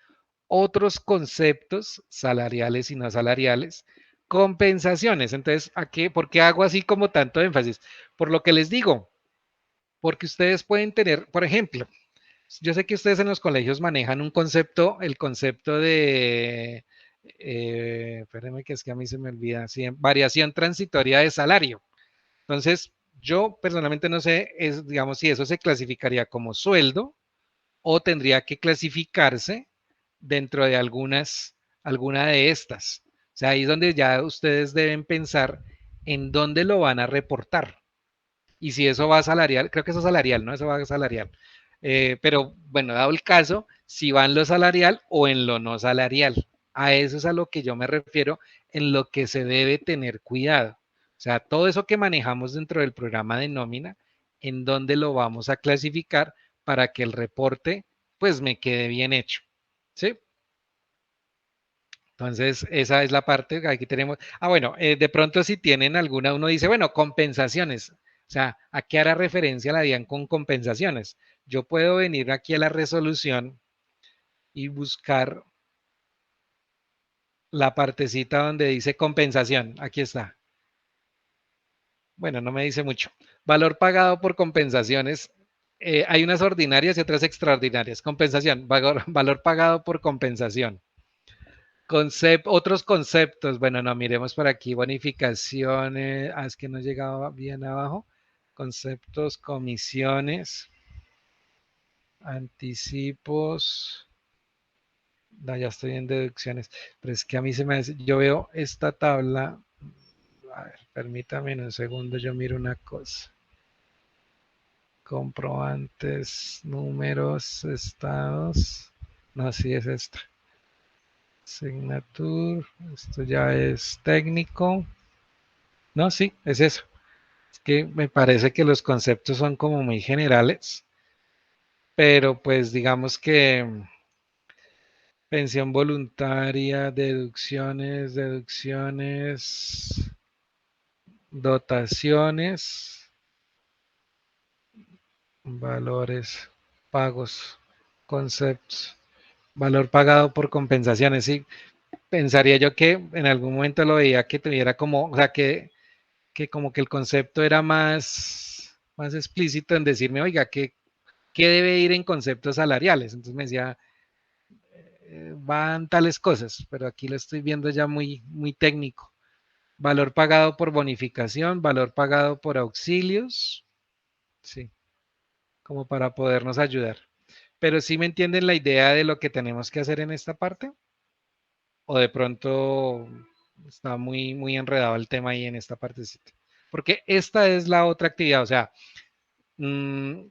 otros conceptos salariales y no salariales, compensaciones. Entonces, ¿por qué hago así como tanto énfasis? Por lo que les digo, porque ustedes pueden tener, por ejemplo, yo sé que ustedes en los colegios manejan un concepto, el concepto de, espérenme que es que a mí se me olvida, sí, variación transitoria de salario. Entonces, yo personalmente no sé, digamos, si eso se clasificaría como sueldo o tendría que clasificarse dentro de alguna de estas. O sea, ahí es donde ya ustedes deben pensar en dónde lo van a reportar. Y si eso va a salarial, creo que eso es salarial, ¿no? Eso va a salarial. Pero bueno, dado el caso, si va en lo salarial o en lo no salarial. A eso es a lo que yo me refiero, en lo que se debe tener cuidado. O sea, todo eso que manejamos dentro del programa de nómina, en dónde lo vamos a clasificar para que el reporte pues me quede bien hecho. ¿Sí? Entonces, esa es la parte que aquí tenemos. Bueno, de pronto si tienen alguna, uno dice, bueno, compensaciones. O sea, ¿a qué hará referencia la DIAN con compensaciones? Yo puedo venir aquí a la resolución y buscar la partecita donde dice compensación. Aquí está. Bueno, no me dice mucho. Valor pagado por compensaciones. Hay unas ordinarias y otras extraordinarias. Compensación, valor pagado por compensación. Otros conceptos. Bueno, no, miremos por aquí. Bonificaciones. Es que no llegaba bien abajo. Conceptos, comisiones, anticipos. No, ya estoy en deducciones. Pero es que a mí se me hace. Yo veo esta tabla. A ver, permítame un segundo, yo miro una cosa. Comprobantes, números, estados. No, sí es esta. Signature, esto ya es técnico. No, sí, es eso. Es que me parece que los conceptos son como muy generales, pero pues digamos que pensión voluntaria, deducciones, dotaciones, valores, pagos, conceptos, valor pagado por compensaciones, sí. Pensaría yo que en algún momento lo veía que tuviera como, o sea, que como que el concepto era más explícito en decirme, oiga, ¿qué debe ir en conceptos salariales? Entonces me decía, van tales cosas, pero aquí lo estoy viendo ya muy técnico. Valor pagado por bonificación, valor pagado por auxilios, sí, como para podernos ayudar. Pero sí me entienden la idea de lo que tenemos que hacer en esta parte, o de pronto está muy enredado el tema ahí en esta partecita. Porque esta es la otra actividad, o sea, mmm,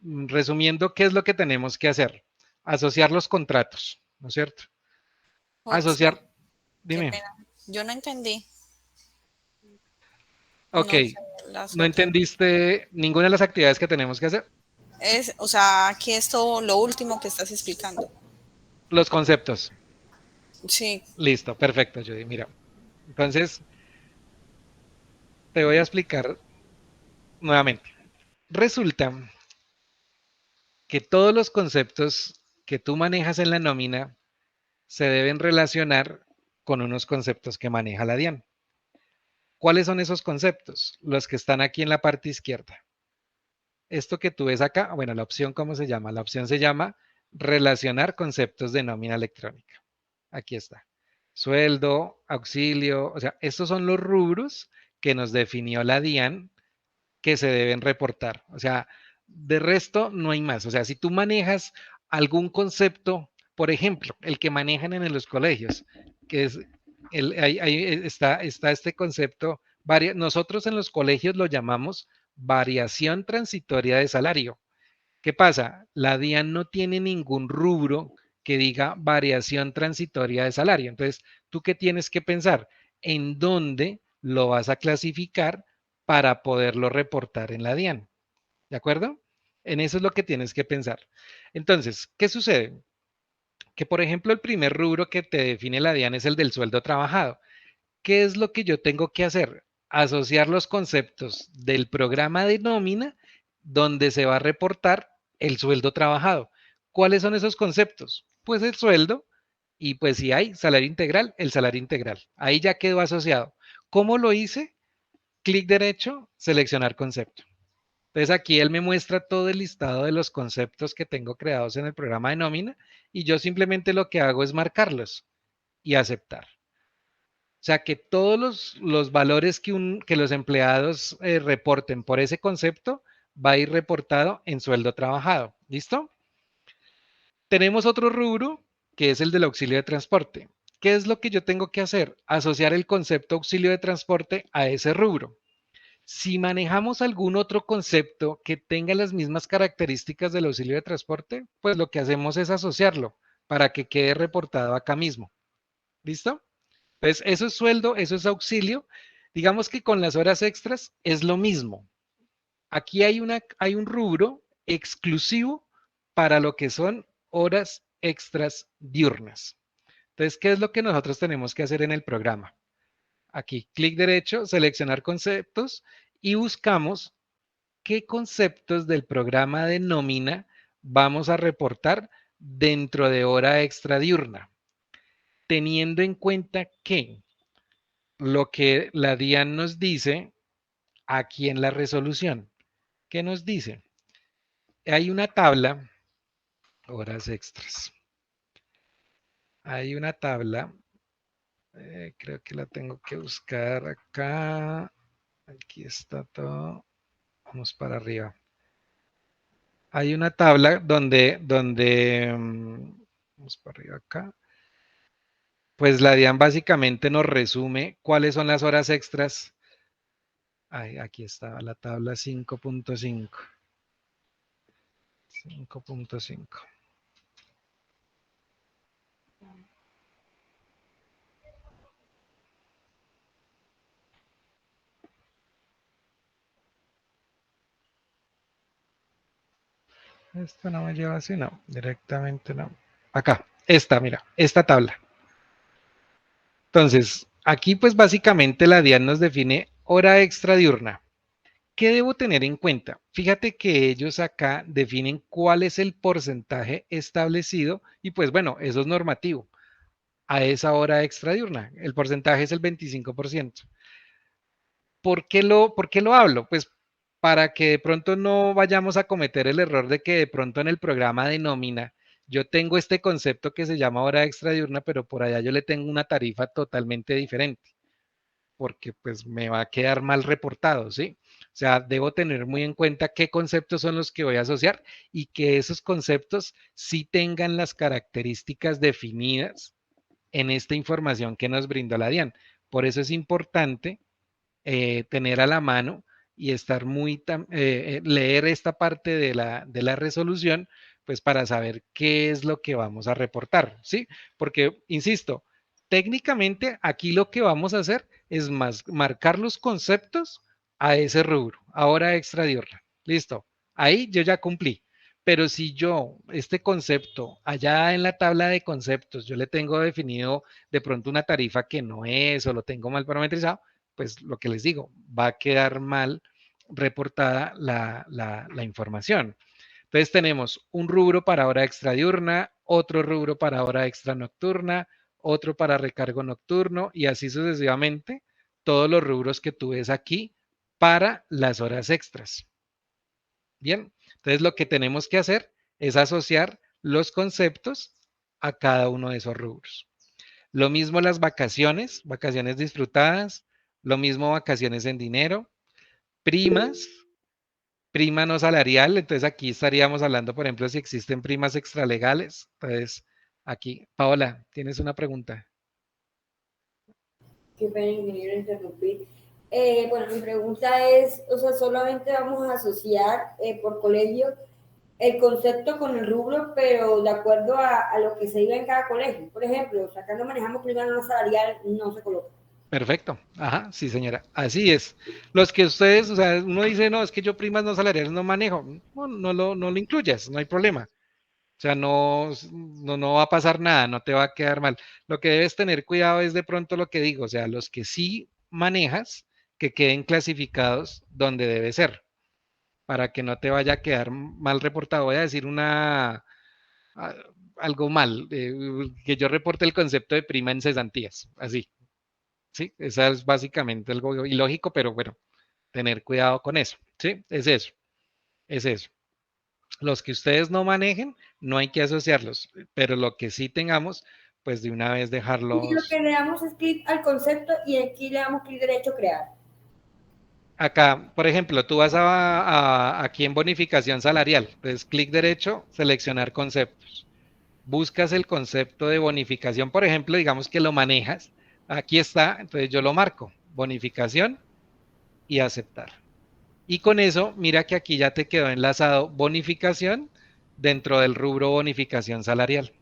resumiendo, ¿qué es lo que tenemos que hacer? Asociar los contratos, ¿no es cierto? Hudson, Asociar, qué dime, pena. Yo no entendí. ok, No sé las ¿no otras. entendiste ninguna de las actividades que tenemos que hacer? O sea, aquí esto, lo último que estás explicando. Los conceptos. Sí, Listo, perfecto, Judy. Mira, entonces te voy a explicar nuevamente. Resulta que todos los conceptos que tú manejas en la nómina se deben relacionar con unos conceptos que maneja la DIAN. ¿Cuáles son esos conceptos? Los que están aquí en la parte izquierda. Esto que tú ves acá, bueno, la opción, ¿cómo se llama? La opción se llama relacionar conceptos de nómina electrónica. Aquí está. Sueldo, auxilio, o sea, estos son los rubros que nos definió la DIAN que se deben reportar. O sea, de resto no hay más. O sea, si tú manejas algún concepto, por ejemplo, el que manejan en los colegios, que es, ahí está este concepto, nosotros en los colegios lo llamamos variación transitoria de salario. ¿Qué pasa? La DIAN no tiene ningún rubro que diga variación transitoria de salario. Entonces, ¿tú qué tienes que pensar? ¿En dónde lo vas a clasificar para poderlo reportar en la DIAN? ¿De acuerdo? En eso es lo que tienes que pensar. Entonces, ¿qué sucede? Que, por ejemplo, el primer rubro que te define la DIAN es el del sueldo trabajado. ¿Qué es lo que yo tengo que hacer? Asociar los conceptos del programa de nómina donde se va a reportar el sueldo trabajado. ¿Cuáles son esos conceptos? Pues el sueldo y pues si hay salario integral, el salario integral. Ahí ya quedó asociado. ¿Cómo lo hice? Clic derecho, seleccionar concepto. Entonces aquí él me muestra todo el listado de los conceptos que tengo creados en el programa de nómina y yo simplemente lo que hago es marcarlos y aceptar. O sea, que todos los valores que los empleados reporten por ese concepto va a ir reportado en sueldo trabajado. ¿Listo? Tenemos otro rubro que es el del auxilio de transporte. ¿Qué es lo que yo tengo que hacer? Asociar el concepto auxilio de transporte a ese rubro. Si manejamos algún otro concepto que tenga las mismas características del auxilio de transporte, pues lo que hacemos es asociarlo para que quede reportado acá mismo. ¿Listo? Entonces, eso es sueldo, eso es auxilio. Digamos que con las horas extras es lo mismo. Aquí hay un rubro exclusivo para lo que son horas extras diurnas. Entonces, ¿qué es lo que nosotros tenemos que hacer en el programa? Aquí, clic derecho, seleccionar conceptos y buscamos qué conceptos del programa de nómina vamos a reportar dentro de hora extra diurna, teniendo en cuenta que lo que la DIAN nos dice aquí en la resolución. ¿Qué nos dice? Hay una tabla, horas extras. Hay una tabla, creo que la tengo que buscar acá. Aquí está todo. Vamos para arriba. Hay una tabla vamos para arriba acá. Pues la DIAN básicamente nos resume cuáles son las horas extras. Ay, aquí está la tabla 5.5. 5.5. Esto no me lleva así, no, directamente no. Acá, mira, esta tabla. Entonces, aquí pues básicamente la DIAN nos define hora extra diurna. ¿Qué debo tener en cuenta? Fíjate que ellos acá definen cuál es el porcentaje establecido y pues bueno, eso es normativo a esa hora extra diurna. El porcentaje es el 25%. ¿Por qué lo hablo? Pues para que de pronto no vayamos a cometer el error de que de pronto en el programa de nómina yo tengo este concepto que se llama hora extra diurna, pero por allá yo le tengo una tarifa totalmente diferente, porque pues me va a quedar mal reportado, ¿sí? O sea, debo tener muy en cuenta qué conceptos son los que voy a asociar y que esos conceptos sí tengan las características definidas en esta información que nos brindó la DIAN. Por eso es importante tener a la mano y estar leer esta parte de la resolución, pues para saber qué es lo que vamos a reportar, ¿sí? Porque, insisto, técnicamente aquí lo que vamos a hacer es marcar los conceptos a ese rubro, ahora extra diurna. Listo, ahí yo ya cumplí. Pero si yo, este concepto, allá en la tabla de conceptos, yo le tengo definido de pronto una tarifa que no es o lo tengo mal parametrizado, pues lo que les digo, va a quedar mal reportada la información. Entonces tenemos un rubro para hora extra diurna, otro rubro para hora extra nocturna, otro para recargo nocturno y así sucesivamente todos los rubros que tú ves aquí para las horas extras. Bien, entonces lo que tenemos que hacer es asociar los conceptos a cada uno de esos rubros. Lo mismo las vacaciones, vacaciones disfrutadas, lo mismo vacaciones en dinero, primas, prima no salarial, entonces aquí estaríamos hablando, por ejemplo, si existen primas extralegales. Entonces, aquí, Paola, tienes una pregunta. Qué pena, ingeniero, interrumpir. Bueno, mi pregunta es, o sea, solamente vamos a asociar por colegio el concepto con el rubro, pero de acuerdo a lo que se diga en cada colegio. Por ejemplo, sacando manejamos prima no salarial, no se coloca. Perfecto. Ajá, sí, señora. Así es. Los que ustedes, o sea, uno dice, no, es que yo primas no salariales no manejo. No lo incluyas, no hay problema. O sea, no va a pasar nada, no te va a quedar mal. Lo que debes tener cuidado es de pronto lo que digo, o sea, los que sí manejas, que queden clasificados donde debe ser, para que no te vaya a quedar mal reportado. Voy a decir algo mal, que yo reporte el concepto de prima en cesantías, así. Sí, esa es básicamente algo ilógico, pero bueno, tener cuidado con eso. Sí, es eso, es eso. Los que ustedes no manejen, no hay que asociarlos, pero lo que sí tengamos, pues de una vez Y lo que dejarlos. le damos es clic al concepto y aquí le damos clic derecho a crear. Acá, por ejemplo, tú vas aquí en bonificación salarial, entonces clic derecho, seleccionar conceptos. Buscas el concepto de bonificación, por ejemplo, digamos que lo manejas. Aquí está, entonces yo lo marco, bonificación y aceptar. Y con eso, mira que aquí ya te quedó enlazado bonificación dentro del rubro bonificación salarial.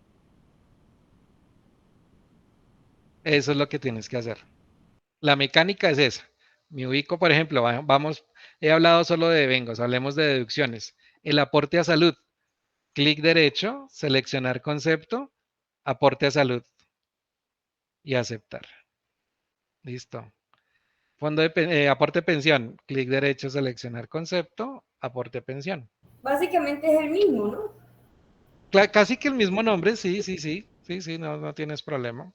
Eso es lo que tienes que hacer. La mecánica es esa. Me ubico, por ejemplo, he hablado solo de devengos, hablemos de deducciones. El aporte a salud, clic derecho, seleccionar concepto, aporte a salud y aceptar. Listo. Aporte pensión, clic derecho, seleccionar concepto, aporte pensión. Básicamente es el mismo, ¿no? Casi que el mismo nombre, sí, no tienes problema.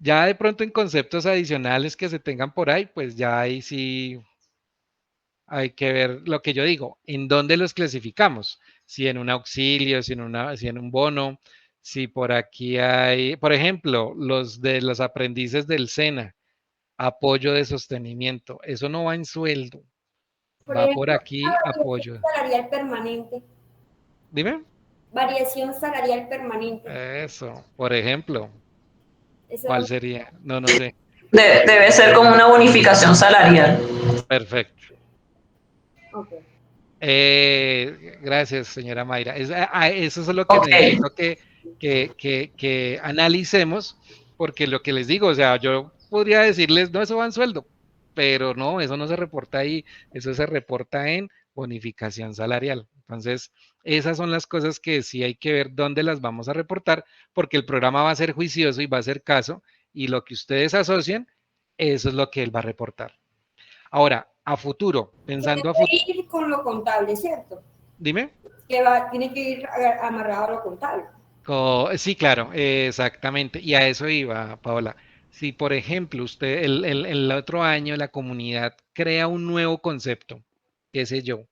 Ya de pronto en conceptos adicionales que se tengan por ahí, pues ya ahí sí hay que ver lo que yo digo, en dónde los clasificamos, si en un auxilio, si en un bono, si por aquí hay, por ejemplo, los de los aprendices del SENA, apoyo de sostenimiento, eso no va en sueldo, Por va por ejemplo, aquí una variación apoyo. salarial permanente. Dime. Variación salarial permanente. Eso, por ejemplo, ¿cuál Eso, sería? No, no sé. Debe ser como una bonificación salarial. Perfecto. ok. Gracias, señora Mayra. Eso es lo que Ok. necesito que analicemos, porque lo que les digo, o sea, yo podría decirles, no, eso va en sueldo, pero no, eso no se reporta ahí, eso se reporta en bonificación salarial. Entonces, esas son las cosas que sí hay que ver dónde las vamos a reportar, porque el programa va a ser juicioso y va a hacer caso, y lo que ustedes asocien, eso es lo que él va a reportar. Ahora, a futuro, Tiene pensando a futuro, que ir con lo contable, ¿cierto? dime. Tiene que ir amarrado a lo contable. Sí, claro, exactamente. Y a eso iba, Paola. Si, por ejemplo, usted el otro año la comunidad crea un nuevo concepto, qué sé yo,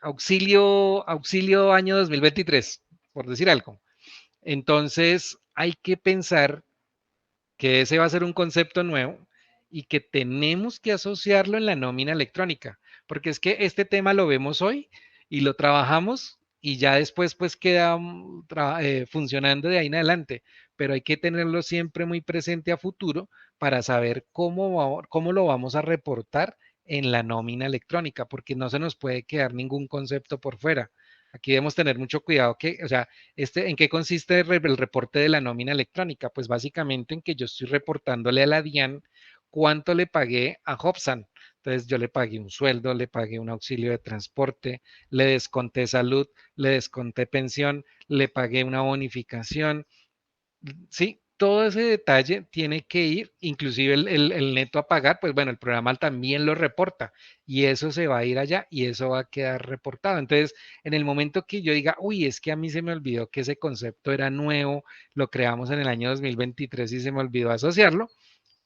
auxilio año 2023, por decir algo. Entonces, hay que pensar que ese va a ser un concepto nuevo y que tenemos que asociarlo en la nómina electrónica, porque es que este tema lo vemos hoy y lo trabajamos y ya después pues queda funcionando de ahí en adelante, pero hay que tenerlo siempre muy presente a futuro para saber cómo lo vamos a reportar en la nómina electrónica, porque no se nos puede quedar ningún concepto por fuera. Aquí debemos tener mucho cuidado que, o sea, ¿en qué consiste el reporte de la nómina electrónica? Pues básicamente en que yo estoy reportándole a la DIAN cuánto le pagué a Hobsan. Entonces yo le pagué un sueldo, le pagué un auxilio de transporte, le desconté salud, le desconté pensión, le pagué una bonificación. Sí, todo ese detalle tiene que ir, inclusive el neto a pagar, pues bueno, el programa también lo reporta y eso se va a ir allá y eso va a quedar reportado. Entonces, en el momento que yo diga, uy, es que a mí se me olvidó que ese concepto era nuevo, lo creamos en el año 2023 y se me olvidó asociarlo,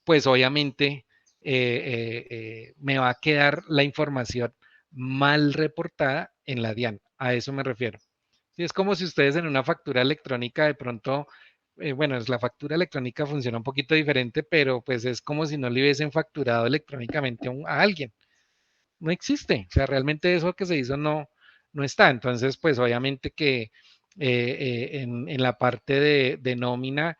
pues obviamente me va a quedar la información mal reportada en la DIAN. A eso me refiero. Sí, es como si ustedes en una factura electrónica de pronto, bueno, la factura electrónica funciona un poquito diferente, pero pues es como si no le hubiesen facturado electrónicamente a alguien. No existe. O sea, realmente eso que se hizo no está. Entonces, pues obviamente que en la parte de nómina,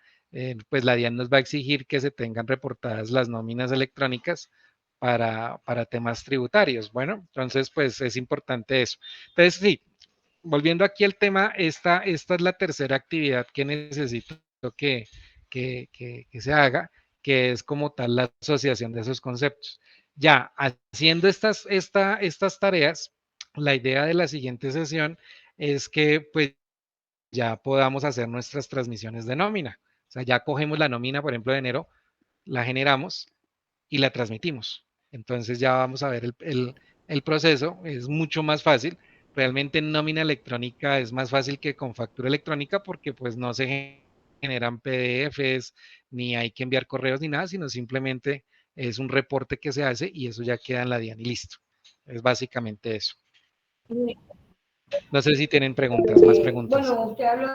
pues la DIAN nos va a exigir que se tengan reportadas las nóminas electrónicas para temas tributarios. Bueno, entonces, pues es importante eso. Entonces, sí, volviendo aquí al tema, esta es la tercera actividad que necesito que, que se haga, que es como tal la asociación de esos conceptos. Ya haciendo estas tareas, la idea de la siguiente sesión es que pues ya podamos hacer nuestras transmisiones de nómina. O sea, ya cogemos la nómina, por ejemplo, de enero, la generamos y la transmitimos. Entonces ya vamos a ver el proceso, es mucho más fácil. Realmente en nómina electrónica es más fácil que con factura electrónica porque pues no se generan PDFs, ni hay que enviar correos ni nada, sino simplemente es un reporte que se hace y eso ya queda en la DIAN y listo. Es básicamente eso. No sé si tienen preguntas, más preguntas. Bueno, usted habló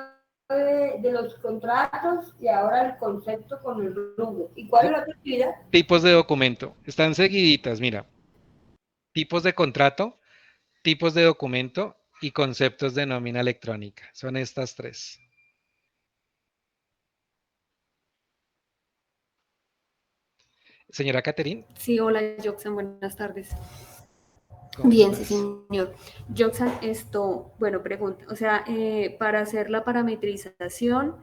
de los contratos y ahora el concepto con el rubro. ¿Y cuál es la otra actividad? Tipos de documento. Están seguiditas, mira. Tipos de contrato, tipos de documento y conceptos de nómina electrónica. Son estas tres. Señora Caterín, Sí, hola, Joxan, buenas tardes. ¿cómo Bien, sí, estás? señor. Joxan, bueno, pregunta, o sea, para hacer la parametrización,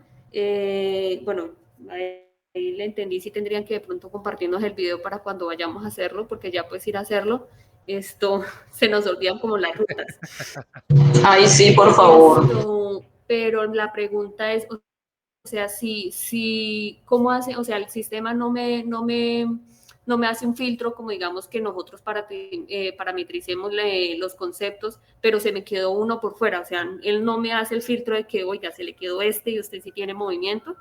bueno, ahí le entendí si tendrían que de pronto compartirnos el video para cuando vayamos a hacerlo, porque ya pues ir a hacerlo, se nos olvidan como las rutas. Ay, sí, por favor. Pero la pregunta es, o sea, ¿cómo hace? O sea, el sistema no me hace un filtro como digamos que nosotros parametricemos los conceptos, pero se me quedó uno por fuera. O sea, él no me hace el filtro de que, oiga, se le quedó y usted sí tiene movimiento.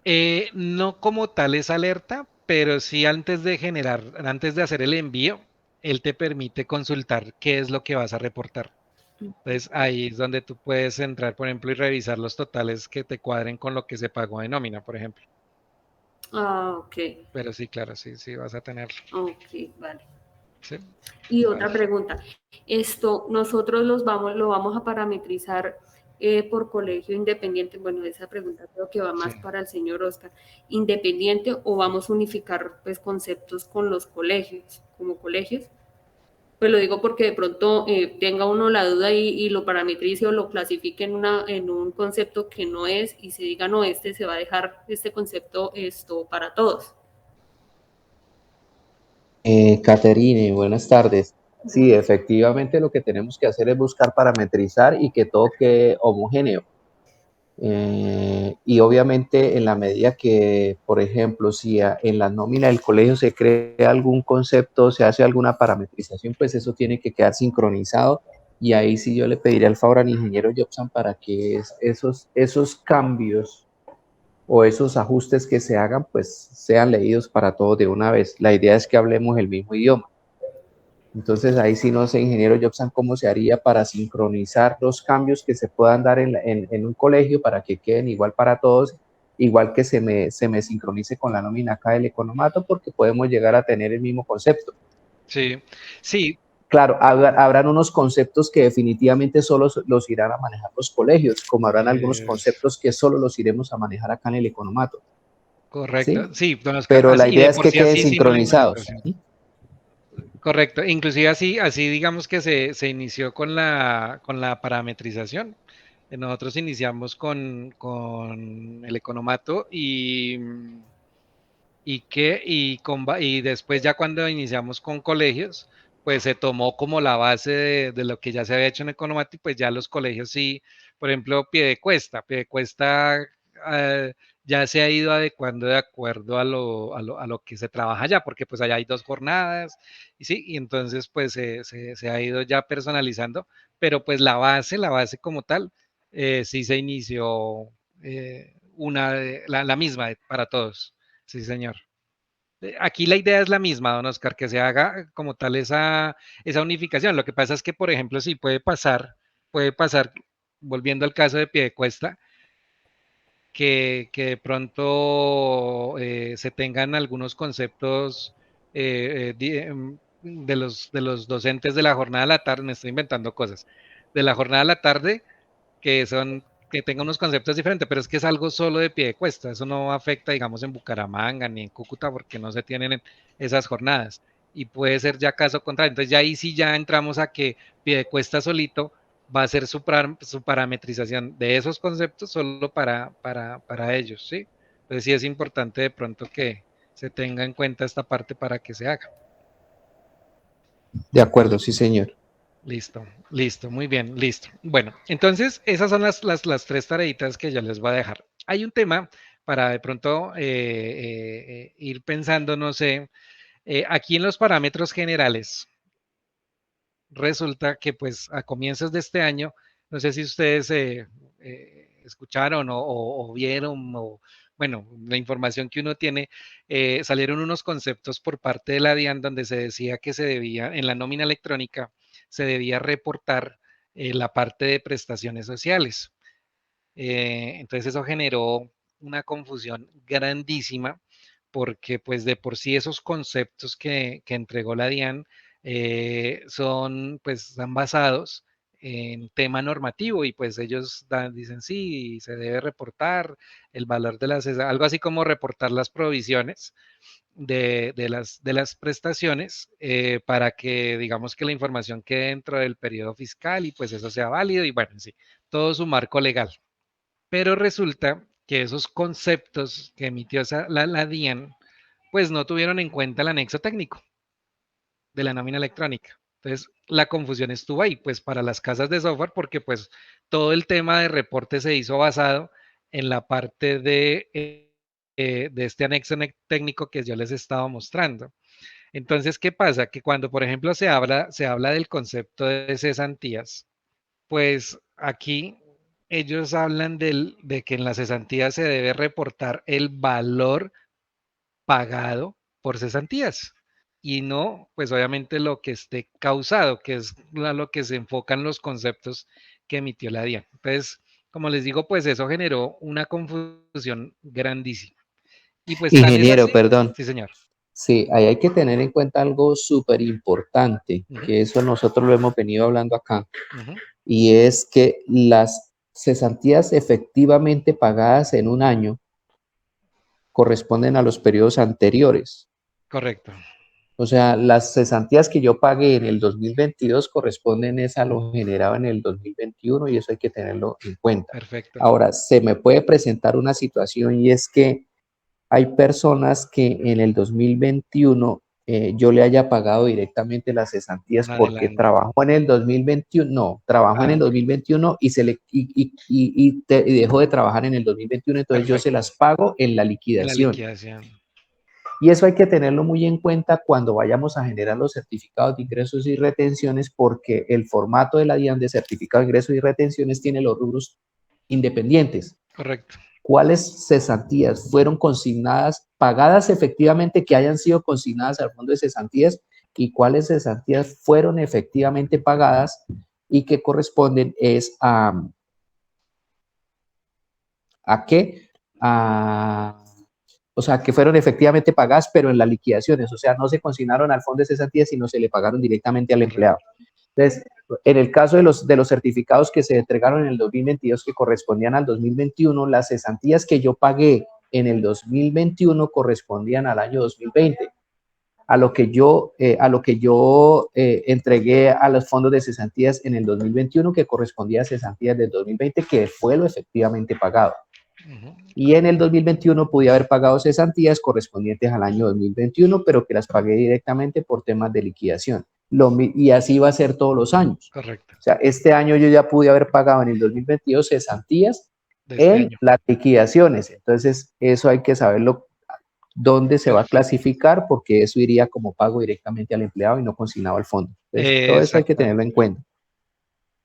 No como tal es alerta, pero sí antes de hacer el envío, él te permite consultar qué es lo que vas a reportar. Entonces ahí es donde tú puedes entrar, por ejemplo, y revisar los totales que te cuadren con lo que se pagó de nómina, por ejemplo. Ah, ok. Pero sí, claro, sí vas a tenerlo. Ok, vale. Sí, Y vale. otra pregunta, nosotros lo vamos a parametrizar por colegio independiente. Bueno, esa pregunta creo que va más Sí. para el señor Oscar. ¿Independiente o vamos a unificar pues conceptos con los colegios, como colegios? Pues lo digo porque de pronto tenga uno la duda y lo parametrice o lo clasifique en un concepto que no es y se diga, no, se va a dejar este concepto para todos. Caterine, buenas tardes. Sí, efectivamente lo que tenemos que hacer es buscar parametrizar y que todo quede homogéneo. Y obviamente en la medida que, por ejemplo, si en la nómina del colegio se crea algún concepto, se hace alguna parametrización, pues eso tiene que quedar sincronizado. Y ahí sí yo le pediría el favor al ingeniero Jobsan para que esos cambios o esos ajustes que se hagan, pues sean leídos para todos de una vez. La idea es que hablemos el mismo idioma. Entonces ahí sí no sé, ingeniero Jobsan, cómo se haría para sincronizar los cambios que se puedan dar en un colegio para que queden igual para todos, igual que se me sincronice con la nómina acá del economato, porque podemos llegar a tener el mismo concepto. Sí, sí, Claro, habrán unos conceptos que definitivamente solo los irán a manejar los colegios, como habrán algunos es conceptos que solo los iremos a manejar acá en el economato, correcto. ¿sí? Sí, don Oscar, Pero la y de idea es por que sí queden así hicimos la sincronizados. implementación. Correcto, inclusive así digamos que se inició con la parametrización. Nosotros iniciamos con el economato y después ya cuando iniciamos con colegios, pues se tomó como la base de lo que ya se había hecho en economato y pues ya los colegios sí, por ejemplo, Piedecuesta ya se ha ido adecuando de acuerdo a lo que se trabaja allá, porque pues allá hay 2 jornadas y sí, y entonces pues se ha ido ya personalizando, pero pues la base como tal, sí se inició la misma para todos. Sí, señor. Aquí la idea es la misma, don Oscar, que se haga como tal esa unificación. Lo que pasa es que, por ejemplo, sí puede pasar, volviendo al caso de Piedecuesta, que de pronto se tengan algunos conceptos de los docentes de la jornada de la tarde, me estoy inventando cosas, de la jornada de la tarde que tengan unos conceptos diferentes, pero es que es algo solo de Piedecuesta, eso no afecta, digamos, en Bucaramanga ni en Cúcuta porque no se tienen esas jornadas y puede ser ya caso contrario. Entonces ya ahí sí ya entramos a que Piedecuesta solito va a ser su parametrización de esos conceptos solo para ellos, ¿sí? Entonces sí es importante de pronto que se tenga en cuenta esta parte para que se haga. De acuerdo, sí, señor. Listo, muy bien, listo. Bueno, entonces esas son las 3 tareitas que yo les voy a dejar. Hay un tema para de pronto ir pensando, no sé, aquí en los parámetros generales, resulta que pues a comienzos de este año, no sé si ustedes escucharon o vieron, o bueno, la información que uno tiene, salieron unos conceptos por parte de la DIAN donde se decía que se debía, en la nómina electrónica, se debía reportar la parte de prestaciones sociales. Entonces eso generó una confusión grandísima porque pues de por sí esos conceptos que entregó la DIAN pues están basados en tema normativo y pues ellos dicen sí, se debe reportar el valor de algo así como reportar las provisiones de las prestaciones para que digamos que la información quede dentro del periodo fiscal y pues eso sea válido y bueno, sí, todo su marco legal. Pero resulta que esos conceptos que emitió la DIAN, pues no tuvieron en cuenta el anexo técnico de la nómina electrónica. Entonces, la confusión estuvo ahí, pues para las casas de software, porque pues todo el tema de reporte se hizo basado en la parte de este anexo técnico que yo les estaba mostrando. Entonces, ¿qué pasa? Que cuando, por ejemplo, se habla del concepto de cesantías, pues aquí ellos hablan de que en la cesantía se debe reportar el valor pagado por cesantías y no, pues obviamente lo que esté causado, que es lo que se enfocan los conceptos que emitió la DIAN. Entonces, como les digo, pues eso generó una confusión grandísima. Y pues tan es Ingeniero, así, perdón. sí señor. Sí, ahí hay que tener en cuenta algo súper importante, Ujú. que eso nosotros lo hemos venido hablando acá, Ujú. y es que las cesantías efectivamente pagadas en un año corresponden a los periodos anteriores. Correcto, O sea, las cesantías que yo pagué en el 2022 corresponden es a lo generado en el 2021 y eso hay que tenerlo en cuenta. perfecto. Ahora, se me puede presentar una situación y es que hay personas que en el 2021 yo le haya pagado directamente las cesantías Un porque adelanto. trabajó en el 2021, no, trabajó en el 2021 y dejó de trabajar en el 2021, entonces yo se Perfecto. las pago en la En la liquidación. liquidación. Y eso hay que tenerlo muy en cuenta cuando vayamos a generar los certificados de ingresos y retenciones, porque el formato de la DIAN de certificado de ingresos y retenciones tiene los rubros independientes. Correcto. ¿Cuáles cesantías fueron consignadas, pagadas efectivamente, que hayan sido consignadas al fondo de cesantías, y cuáles cesantías fueron efectivamente pagadas y que corresponden es ¿a qué? O sea, que fueron efectivamente pagadas, pero en las liquidaciones, o sea, no se consignaron al fondo de cesantías, sino se le pagaron directamente al empleado. Entonces, en el caso de los certificados que se entregaron en el 2022 que correspondían al 2021, las cesantías que yo pagué en el 2021 correspondían al año 2020, a lo que yo entregué a los fondos de cesantías en el 2021, que correspondía a cesantías del 2020, que fue lo efectivamente pagado. Y en el 2021 pude haber pagado cesantías correspondientes al año 2021, pero que las pagué directamente por temas de liquidación. Y así va a ser todos los años. Correcto. O sea, este año yo ya pude haber pagado en el 2022 cesantías De este en año. las liquidaciones. Entonces, eso hay que saberlo dónde se va a clasificar, porque eso iría como pago directamente al empleado y no consignado al fondo. Entonces, todo eso hay que tenerlo en cuenta.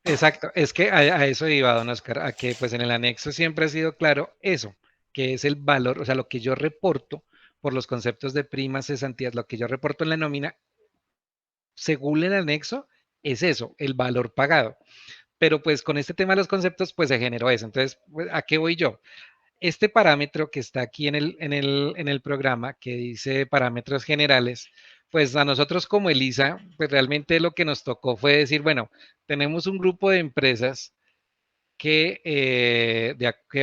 Exacto, es que a eso iba, don Oscar, a que pues en el anexo siempre ha sido claro eso, que es el valor, o sea, lo que yo reporto por los conceptos de primas, cesantías, lo que yo reporto en la nómina, según el anexo, es eso, el valor pagado. Pero pues con este tema de los conceptos, pues se generó eso. Entonces, pues, ¿a qué voy yo? Este parámetro que está aquí en el programa, que dice parámetros generales, pues a nosotros como ELISA, pues realmente lo que nos tocó fue decir, bueno, tenemos un grupo de empresas que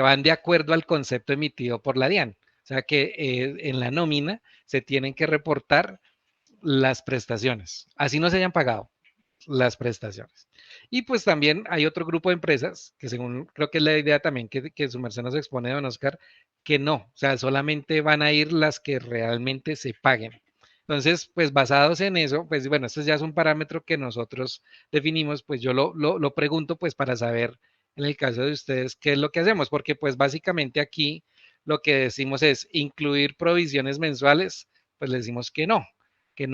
van de acuerdo al concepto emitido por la DIAN. O sea que en la nómina se tienen que reportar las prestaciones, así no se hayan pagado las prestaciones. Y pues también hay otro grupo de empresas, que según creo que es la idea también que su merced nos expone, don Oscar, que no, o sea, solamente van a ir las que realmente se paguen. Entonces, pues basados en eso, pues bueno, este ya es un parámetro que nosotros definimos, pues yo lo pregunto pues para saber en el caso de ustedes qué es lo que hacemos, porque pues básicamente aquí lo que decimos es incluir provisiones mensuales, pues le decimos que no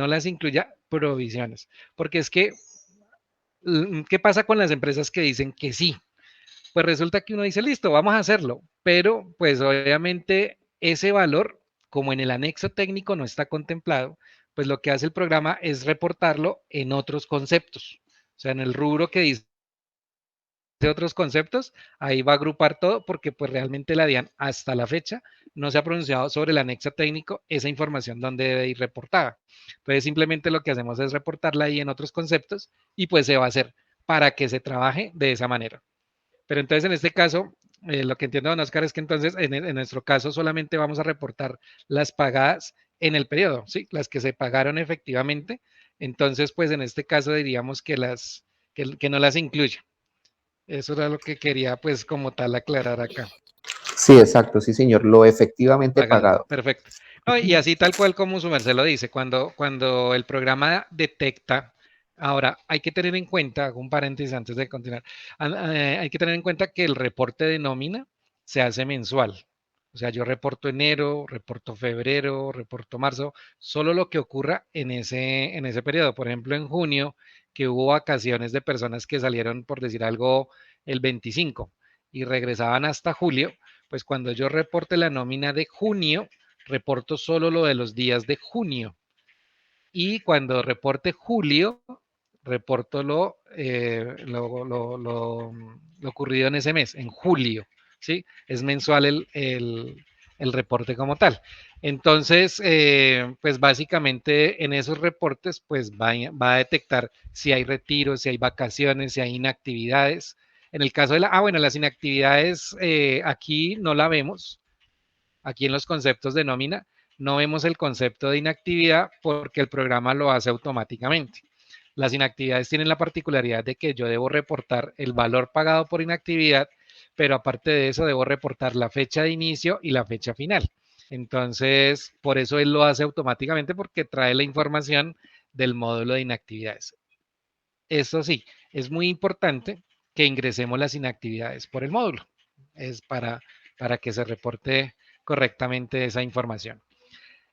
las incluya provisiones, porque es que ¿qué pasa con las empresas que dicen que sí? Pues resulta que uno dice, listo, vamos a hacerlo, pero pues obviamente ese valor, como en el anexo técnico no está contemplado, pues lo que hace el programa es reportarlo en otros conceptos. O sea, en el rubro que dice de otros conceptos, ahí va a agrupar todo porque pues realmente la DIAN hasta la fecha no se ha pronunciado sobre el anexo técnico, esa información donde debe ir reportada. Entonces simplemente lo que hacemos es reportarla ahí en otros conceptos y pues se va a hacer para que se trabaje de esa manera. Pero entonces en este caso, lo que entiendo, don Oscar, es que entonces en nuestro caso solamente vamos a reportar las pagadas en el periodo, ¿sí? Las que se pagaron efectivamente. Entonces, pues en este caso diríamos que no las incluya. Eso era lo que quería, pues, como tal, aclarar acá. Sí, exacto, sí, señor, lo efectivamente Pagado. pagado. Perfecto. No, y así tal cual como su merced lo dice, cuando el programa detecta, ahora hay que tener en cuenta, hago un paréntesis antes de continuar, hay que tener en cuenta que el reporte de nómina se hace mensual. O sea, yo reporto enero, reporto febrero, reporto marzo, solo lo que ocurra en ese periodo. Por ejemplo, en junio, que hubo vacaciones de personas que salieron, por decir algo, el 25. y regresaban hasta julio, pues cuando yo reporte la nómina de junio, reporto solo lo de los días de junio. Y cuando reporte julio, reporto lo ocurrido en ese mes, en julio, ¿sí? Es mensual el reporte como tal. Entonces, pues básicamente en esos reportes, pues va a detectar si hay retiros, si hay vacaciones, si hay inactividades. En el caso de bueno, las inactividades aquí no la vemos, aquí en los conceptos de nómina, no vemos el concepto de inactividad porque el programa lo hace automáticamente. Las inactividades tienen la particularidad de que yo debo reportar el valor pagado por inactividad, pero aparte de eso debo reportar la fecha de inicio y la fecha final. Entonces, por eso él lo hace automáticamente porque trae la información del módulo de inactividades. Eso sí, es muy importante que ingresemos las inactividades por el módulo. Es para que se reporte correctamente esa información.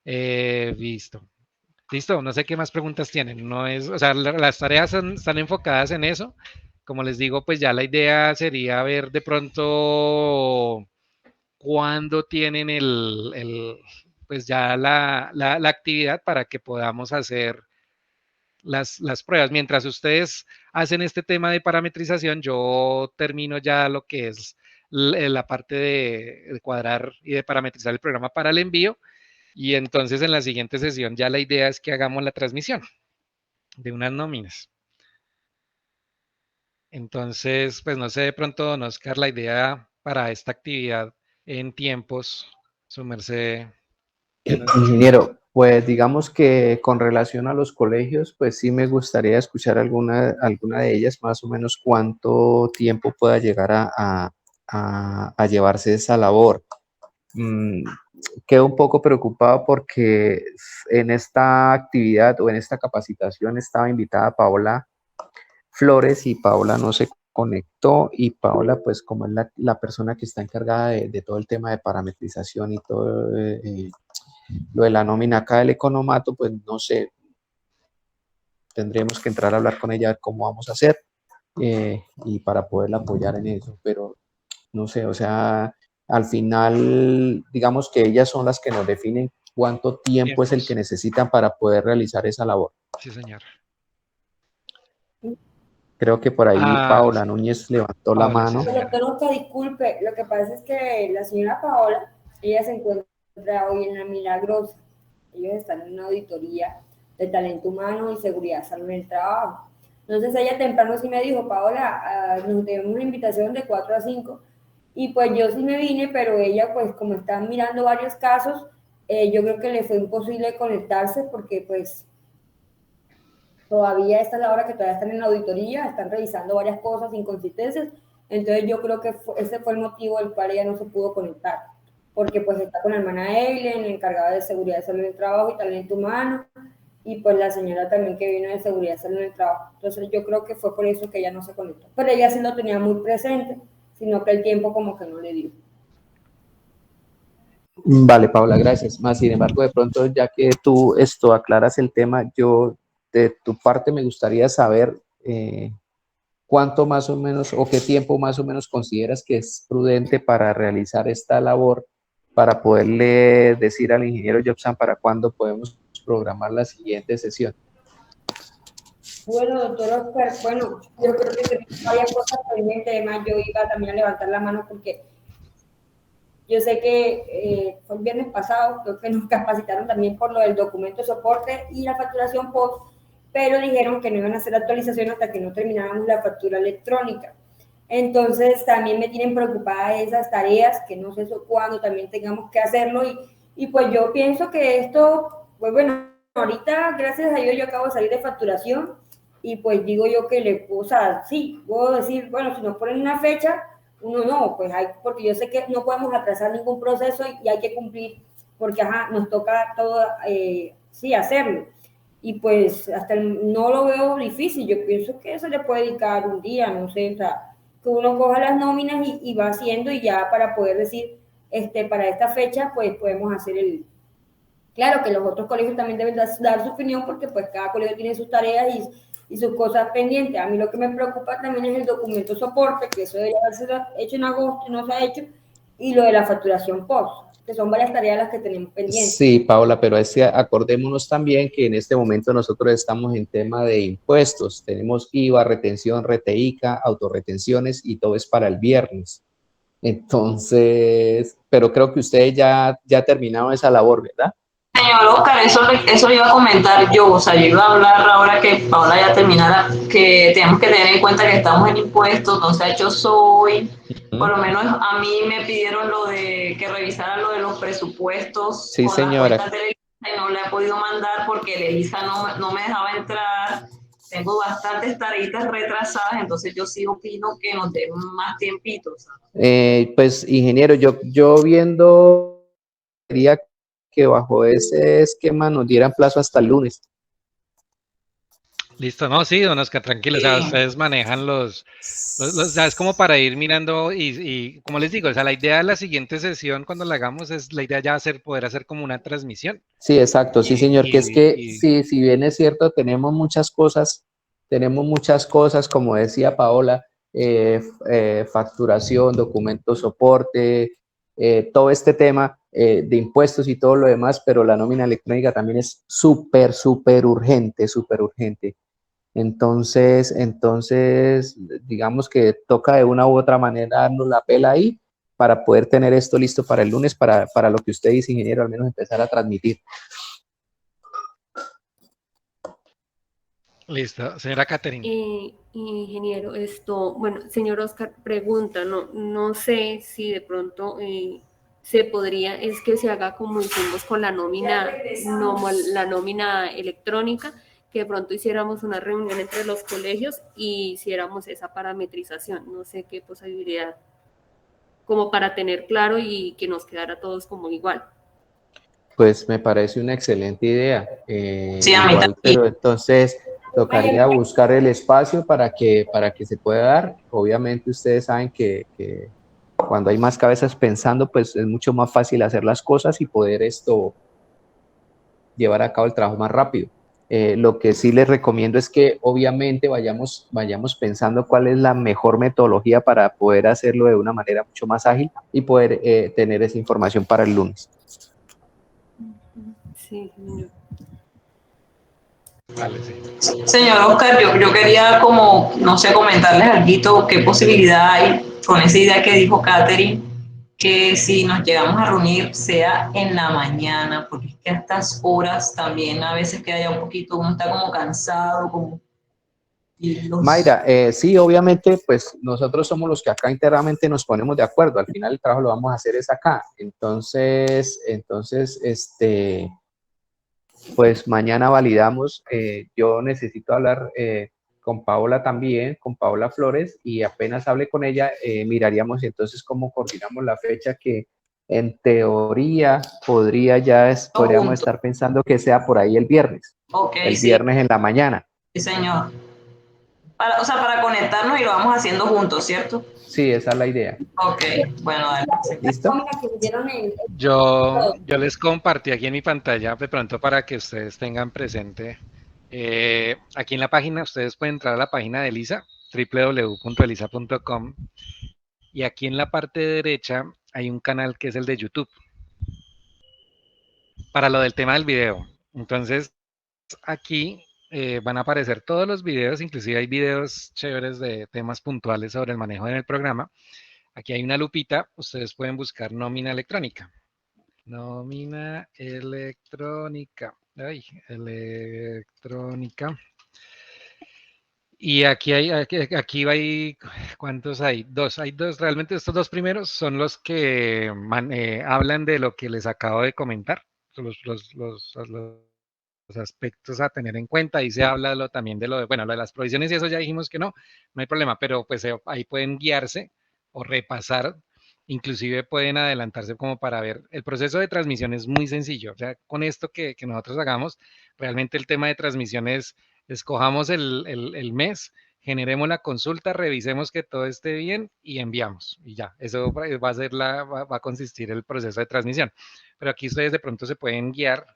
Listo. Listo, no sé qué más preguntas tienen. No es, o sea, las tareas están enfocadas en eso. Como les digo, pues ya la idea sería ver de pronto cuándo tienen pues ya la actividad para que podamos hacer las pruebas. Mientras ustedes hacen este tema de parametrización, yo termino ya lo que es la parte de cuadrar y de parametrizar el programa para el envío. Y entonces en la siguiente sesión ya la idea es que hagamos la transmisión de unas nóminas. Entonces, pues no sé de pronto, don Oscar, la idea para esta actividad en tiempos, su merced. Ingeniero, pues digamos que con relación a los colegios, pues sí me gustaría escuchar alguna de ellas, más o menos cuánto tiempo pueda llegar a llevarse esa labor. Quedo un poco preocupado porque en esta actividad o en esta capacitación estaba invitada Paola Flores y Paola no se conectó y Paola pues como es la persona que está encargada de todo el tema de parametrización y todo lo de la nómina acá del economato, pues no sé, tendremos que entrar a hablar con ella a ver cómo vamos a hacer y para poderla apoyar en eso, pero no sé, o sea, al final, digamos que ellas son las que nos definen cuánto tiempo es el que necesitan para poder realizar esa labor. Sí, señor. Creo que por ahí Paola Núñez levantó la mano. Sí, doctor, nunca disculpe, lo que pasa es que la señora Paola, ella se encuentra hoy en La Milagrosa. Ellos están en una auditoría de talento humano y seguridad salud en el trabajo. Entonces ella temprano sí me dijo, Paola, nos tenemos una invitación de 4 a 5 y pues yo sí me vine, pero ella pues como están mirando varios casos, yo creo que le fue imposible conectarse porque pues todavía esta es la hora que todavía están en la auditoría, están revisando varias cosas, inconsistencias, entonces yo creo que ese fue el motivo del cual ella no se pudo conectar, porque pues está con la hermana Eileen, encargada de seguridad de salud en el trabajo y talento humano, y pues la señora también que vino de seguridad de salud en el trabajo. Entonces yo creo que fue por eso que ella no se conectó, pero ella sí lo tenía muy presente, sino que el tiempo como que no le dio. Vale, Paula, gracias. Más sin embargo, de pronto, ya que tú aclaras el tema, yo de tu parte me gustaría saber cuánto más o menos o qué tiempo más o menos consideras que es prudente para realizar esta labor, para poderle decir al ingeniero Jobsan para cuándo podemos programar la siguiente sesión. Bueno, doctor Oscar, bueno, yo creo que tenemos varias cosas pendientes, además yo iba también a levantar la mano porque yo sé que fue el viernes pasado, creo que nos capacitaron también por lo del documento de soporte y la facturación post, pero dijeron que no iban a hacer actualización hasta que no termináramos la factura electrónica. Entonces también me tienen preocupada esas tareas, que no sé cuándo también tengamos que hacerlo y pues yo pienso que esto, pues bueno, ahorita gracias a Dios yo acabo de salir de facturación y pues digo yo que o sea, sí, puedo decir, bueno, si nos ponen una fecha, uno no, pues porque yo sé que no podemos atrasar ningún proceso y hay que cumplir, porque nos toca todo, sí, hacerlo. Y pues hasta no lo veo difícil, yo pienso que se le puede dedicar un día, no sé, o sea, que uno coja las nóminas y va haciendo y ya para poder decir, para esta fecha, pues podemos hacer Claro que los otros colegios también deben dar su opinión porque pues cada colegio tiene sus tareas y sus cosas pendientes. A mí lo que me preocupa también es el documento soporte, que eso debería haberse hecho en agosto y no se ha hecho, y lo de la facturación post, que son varias tareas las que tenemos pendientes. Sí, Paola, pero acordémonos también que en este momento nosotros estamos en tema de impuestos. Tenemos IVA, retención, reteíca, autorretenciones y todo es para el viernes. Entonces, pero creo que ustedes ya terminaron esa labor, ¿verdad? Señor Oscar, eso iba a comentar yo, o sea, yo iba a hablar ahora que Paola ya terminara, que tenemos que tener en cuenta que estamos en impuestos, no se ha hecho SOI, por lo menos a mí me pidieron lo de que revisara lo de los presupuestos Sí, con señora. las cuentas de Elisa y no le he podido mandar porque el Elisa no me dejaba entrar, tengo bastantes tareitas retrasadas, entonces yo sí opino que nos den más tiempitos. Pues, ingeniero, yo viendo, quería que bajo ese esquema nos dieran plazo hasta el lunes. Listo, no, sí, don Oscar, tranquilo, o sea, ustedes manejan o sea, es como para ir mirando y como les digo, o sea, la idea de la siguiente sesión cuando la hagamos es la idea ya poder hacer como una transmisión. Sí, exacto, sí, señor, que es que sí, si bien es cierto, tenemos muchas cosas, como decía Paola, facturación, documento soporte, todo este tema de impuestos y todo lo demás, pero la nómina electrónica también es súper, súper urgente, súper urgente. Entonces, digamos que toca de una u otra manera darnos la pela ahí para poder tener esto listo para el lunes, para lo que usted dice, ingeniero, al menos empezar a transmitir. Listo, señora Catherine. Ingeniero, bueno, señor Oscar, pregunta, no sé si de pronto se podría, es que se haga como hicimos con la nómina, la nómina electrónica, que de pronto hiciéramos una reunión entre los colegios y hiciéramos esa parametrización, no sé qué posibilidad, como para tener claro y que nos quedara todos como igual. Pues me parece una excelente idea. Sí, a mí Igual, también. pero entonces tocaría buscar el espacio para que se pueda dar. Obviamente ustedes saben que cuando hay más cabezas pensando, pues es mucho más fácil hacer las cosas y poder llevar a cabo el trabajo más rápido. Lo que sí les recomiendo es que obviamente vayamos pensando cuál es la mejor metodología para poder hacerlo de una manera mucho más ágil y poder tener esa información para el lunes. Sí, señor. Vale, sí. Señor Oscar, yo quería como, no sé, comentarles algo, qué posibilidad hay con esa idea que dijo Catherine, que si nos llegamos a reunir sea en la mañana, porque es que a estas horas también a veces queda ya un poquito, uno está como cansado, como... Mayra, sí, obviamente, pues nosotros somos los que acá internamente nos ponemos de acuerdo. Al final el trabajo lo vamos a hacer es acá. Entonces, pues mañana validamos. Yo necesito hablar con Paola también, con Paola Flores, y apenas hable con ella, miraríamos entonces cómo coordinamos la fecha que en teoría podríamos estar pensando que sea por ahí el viernes. Okay, el viernes en la mañana. Sí, señor. Para conectarnos y lo vamos haciendo juntos, ¿cierto? Sí, esa es la idea. Ok, bueno, dale. ¿Listo? Yo les compartí aquí en mi pantalla de pronto para que ustedes tengan presente. Aquí en la página, ustedes pueden entrar a la página de Elisa, www.elisa.com, y aquí en la parte derecha hay un canal que es el de YouTube, para lo del tema del video. Entonces, aquí van a aparecer todos los videos, inclusive hay videos chéveres de temas puntuales sobre el manejo en el programa. Aquí hay una lupita, ustedes pueden buscar nómina electrónica. Nómina electrónica. Ay, electrónica. Y aquí hay, ¿cuántos hay? Hay dos, realmente estos dos primeros son los que hablan de lo que les acabo de comentar, los aspectos a tener en cuenta. Ahí se habla también de lo de las provisiones y eso ya dijimos que no hay problema, pero pues ahí pueden guiarse o repasar, inclusive pueden adelantarse como para ver. El proceso de transmisión es muy sencillo, o sea, con esto que nosotros hagamos, realmente el tema de transmisión es, escojamos el mes, generemos la consulta, revisemos que todo esté bien y enviamos. Y ya, eso va a ser va a consistir el proceso de transmisión. Pero aquí ustedes de pronto se pueden guiar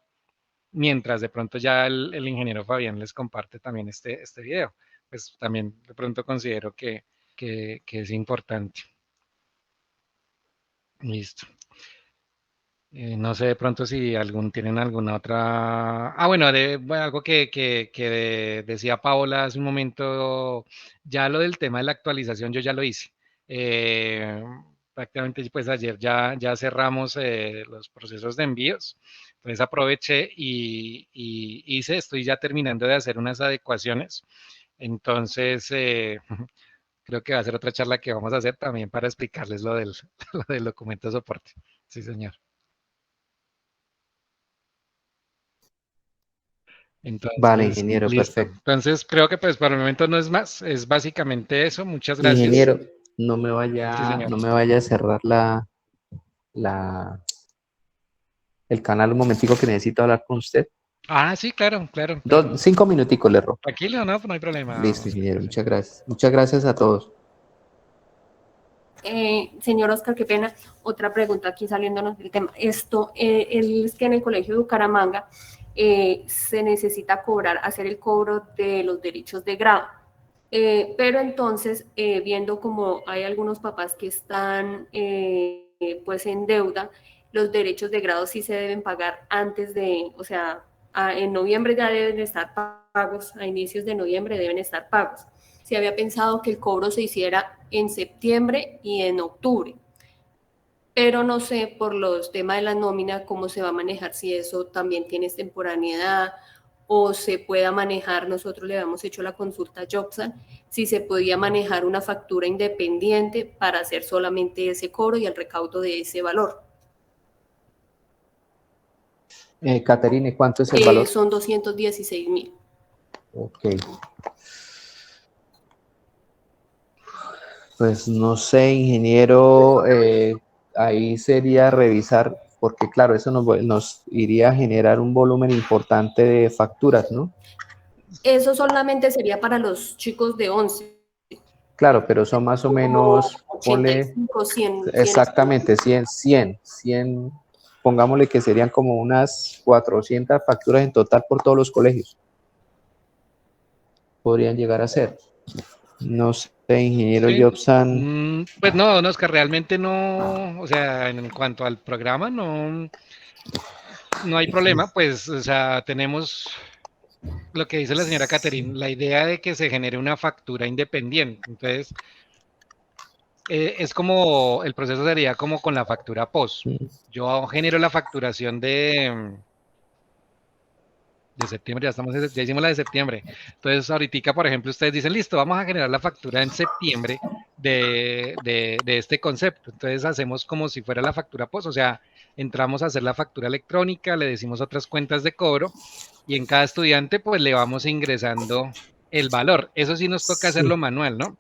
mientras de pronto ya el ingeniero Fabián les comparte también este video. Pues también de pronto considero que es importante. Listo. No sé de pronto si tienen alguna otra... bueno, algo que decía Paola hace un momento, ya lo del tema de la actualización yo ya lo hice. Prácticamente pues ayer ya cerramos los procesos de envíos, entonces aproveché y estoy ya terminando de hacer unas adecuaciones, entonces creo que va a ser otra charla que vamos a hacer también para explicarles lo del, lo del documento de soporte. Sí, señor. Vale, Entonces, ingeniero, listo. perfecto. Entonces, creo que pues por el momento no es más, es básicamente eso. Muchas gracias. Ingeniero, no Sí, señor. me vaya a cerrar el canal un momentico que necesito hablar con usted. Sí, claro. 5 minuticos le robo. Tranquilo, no, pues no hay problema. Listo, ingeniero, muchas gracias. Muchas gracias a todos. Señor Oscar, qué pena. Otra pregunta aquí saliéndonos del tema. Es que en el Colegio de Bucaramanga se necesita hacer el cobro de los derechos de grado. Pero entonces, viendo como hay algunos papás que están pues en deuda, los derechos de grado sí se deben pagar antes o sea, en noviembre ya deben estar pagos, a inicios de noviembre deben estar pagos. Se había pensado que el cobro se hiciera en septiembre y en octubre, pero no sé por los temas de la nómina cómo se va a manejar, si eso también tiene extemporaneidad o se pueda manejar. Nosotros le habíamos hecho la consulta a Jobsan, si se podía manejar una factura independiente para hacer solamente ese cobro y el recaudo de ese valor. Caterine, ¿cuánto es el valor? Son 216.000. Ok. Pues no sé, ingeniero, ahí sería revisar, porque claro, eso nos iría a generar un volumen importante de facturas, ¿no? Eso solamente sería para los chicos de 11. Claro, pero son más o menos, 85, 100. Exactamente, 100. Pongámosle que serían como unas 400 facturas en total por todos los colegios. Podrían llegar a ser. No sé, ingeniero Sí. Jobsan. Pues no, Oscar, realmente no, o sea, en cuanto al programa no hay problema, pues, o sea, tenemos lo que dice la señora Caterine, la idea de que se genere una factura independiente. Entonces, es como, el proceso sería como con la factura POS. Yo genero la facturación de septiembre, ya hicimos la de septiembre. Entonces, ahorita, por ejemplo, ustedes dicen, listo, vamos a generar la factura en septiembre de este concepto. Entonces, hacemos como si fuera la factura POS, o sea, entramos a hacer la factura electrónica, le decimos otras cuentas de cobro, y en cada estudiante, pues, le vamos ingresando el valor. Eso sí nos toca hacerlo manual, ¿no?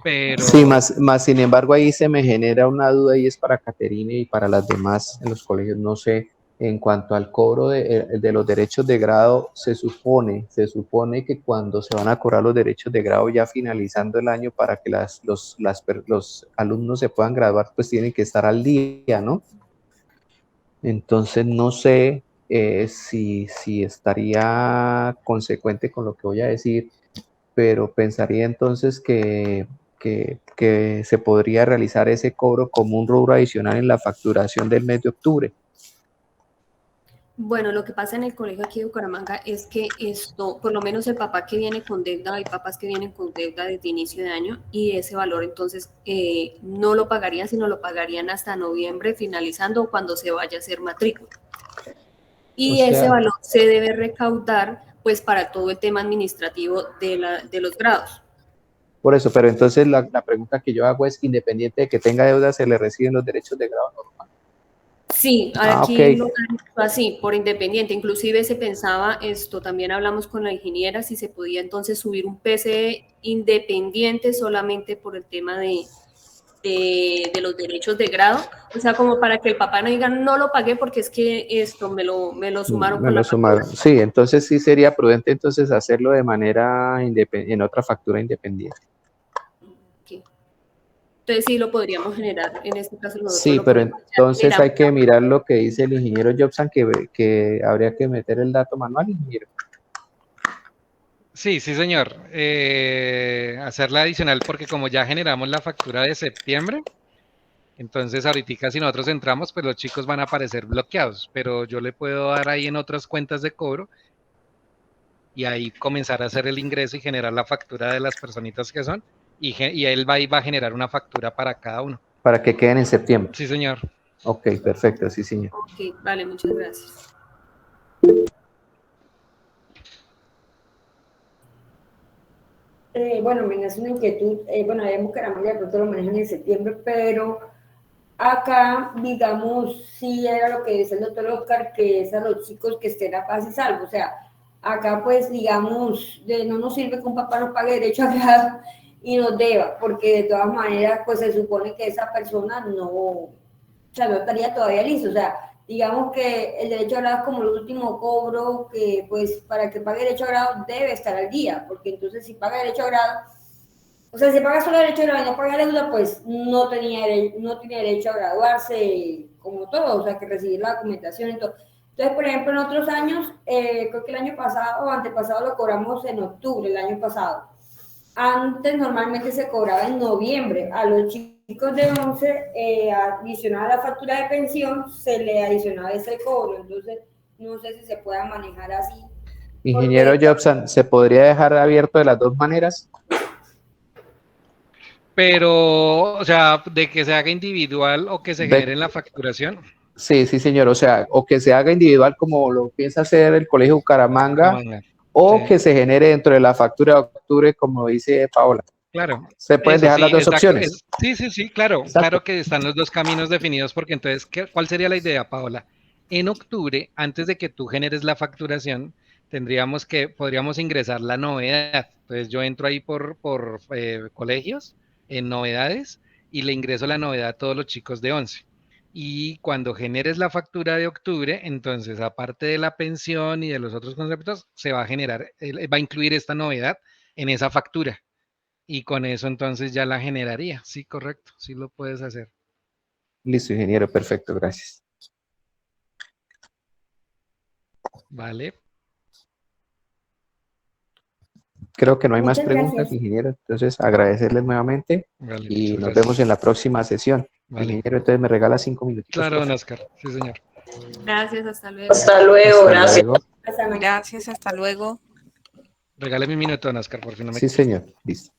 Pero... Sí, más sin embargo, ahí se me genera una duda y es para Caterine y para las demás en los colegios, no sé. En cuanto al cobro de los derechos de grado, se supone que cuando se van a cobrar los derechos de grado ya finalizando el año para que los alumnos se puedan graduar, pues tienen que estar al día, ¿no? Entonces no sé si estaría consecuente con lo que voy a decir, pero pensaría entonces que se podría realizar ese cobro como un rubro adicional en la facturación del mes de octubre. Bueno, lo que pasa en el colegio aquí de Bucaramanga es que por lo menos el papá que viene con deuda, hay papás que vienen con deuda desde inicio de año y ese valor entonces no lo pagarían, sino lo pagarían hasta noviembre, finalizando cuando se vaya a hacer matrícula. Y ese valor se debe recaudar pues para todo el tema administrativo de los grados. Por eso, pero entonces la pregunta que yo hago es, independiente de que tenga deuda, ¿se le reciben los derechos de grado normal? Sí, aquí lo han hecho así, por independiente. Inclusive se pensaba también hablamos con la ingeniera, si se podía entonces subir un PCE independiente solamente por el tema de los derechos de grado, o sea, como para que el papá no diga, no lo pagué porque es que me lo sumaron con la factura. Sí, entonces sí sería prudente entonces hacerlo de manera en otra factura independiente. Okay. Entonces sí lo podríamos generar, en este caso nosotros Sí, lo pero podemos entonces generar. hay que mirar lo que dice el ingeniero Jobsan, que habría que meter el dato manual, ingeniero. Sí, sí, señor. Hacerla adicional porque como ya generamos la factura de septiembre, entonces ahorita si nosotros entramos, pues los chicos van a aparecer bloqueados, pero yo le puedo dar ahí en otras cuentas de cobro y ahí comenzar a hacer el ingreso y generar la factura de las personitas que son y él va y va a generar una factura para cada uno. Para que queden en septiembre. Sí, señor. Ok, perfecto, sí, señor. Ok, vale, muchas gracias. Bueno, me nace una inquietud. Bueno, en Bucaramanga de pronto lo manejan en septiembre, pero acá, digamos, sí era lo que dice el doctor Oscar, que es a los chicos que estén a paz y salvo. O sea, acá pues, digamos, no nos sirve que un papá nos pague derecho a grado y nos deba, porque de todas maneras, pues se supone que esa persona no, o sea, no estaría todavía listo. O sea, digamos que el derecho a grado es como el último cobro que, pues, para que pague derecho a grado debe estar al día, porque entonces si paga derecho a grado, o sea, si paga solo derecho a grado y no paga deuda, pues no tiene derecho a graduarse como todo, o sea, que recibir la documentación y todo. Entonces, por ejemplo, en otros años, creo que el año pasado o antepasado lo cobramos en octubre, el año pasado. Antes normalmente se cobraba en noviembre. A los chicos de 11, adicional a la factura de pensión, se le adicionaba ese cobro. Entonces, no sé si se pueda manejar así. Ingeniero Porque, Jobsan, ¿se podría dejar abierto de las dos maneras? Pero, o sea, de que se haga individual o que se Ve- genere en la facturación. Sí, sí, señor. O sea, o que se haga individual como lo piensa hacer el Colegio Bucaramanga, Bucaramanga. o Sí, que se genere dentro de la factura de octubre, como dice Paola. claro. Se pueden Eso dejar las sí, dos exacto. opciones. Sí, sí, sí, claro. Exacto. Claro que están los dos caminos definidos porque entonces, ¿cuál sería la idea, Paola? En octubre, antes de que tú generes la facturación, podríamos ingresar la novedad. Entonces yo entro ahí por colegios en novedades y le ingreso la novedad a todos los chicos de 11. Y cuando generes la factura de octubre, entonces aparte de la pensión y de los otros conceptos, se va a generar, va a incluir esta novedad en esa factura. Y con eso entonces ya la generaría. Sí, correcto, sí lo puedes hacer. Listo, ingeniero, perfecto, gracias. Vale. Creo que no hay más muchas preguntas, gracias. ingeniero. Entonces, agradecerles nuevamente Vale, y muchas nos gracias. vemos en la próxima sesión. Vale. Ingeniero, entonces me regala 5 minutitos, Claro, por don favor. Oscar. Sí, señor. Gracias, hasta luego. Hasta luego, Hasta gracias. luego. Hasta mañana. Gracias, hasta luego. Regáleme un minuto, don Oscar, por fin no me Sí, señor. Listo.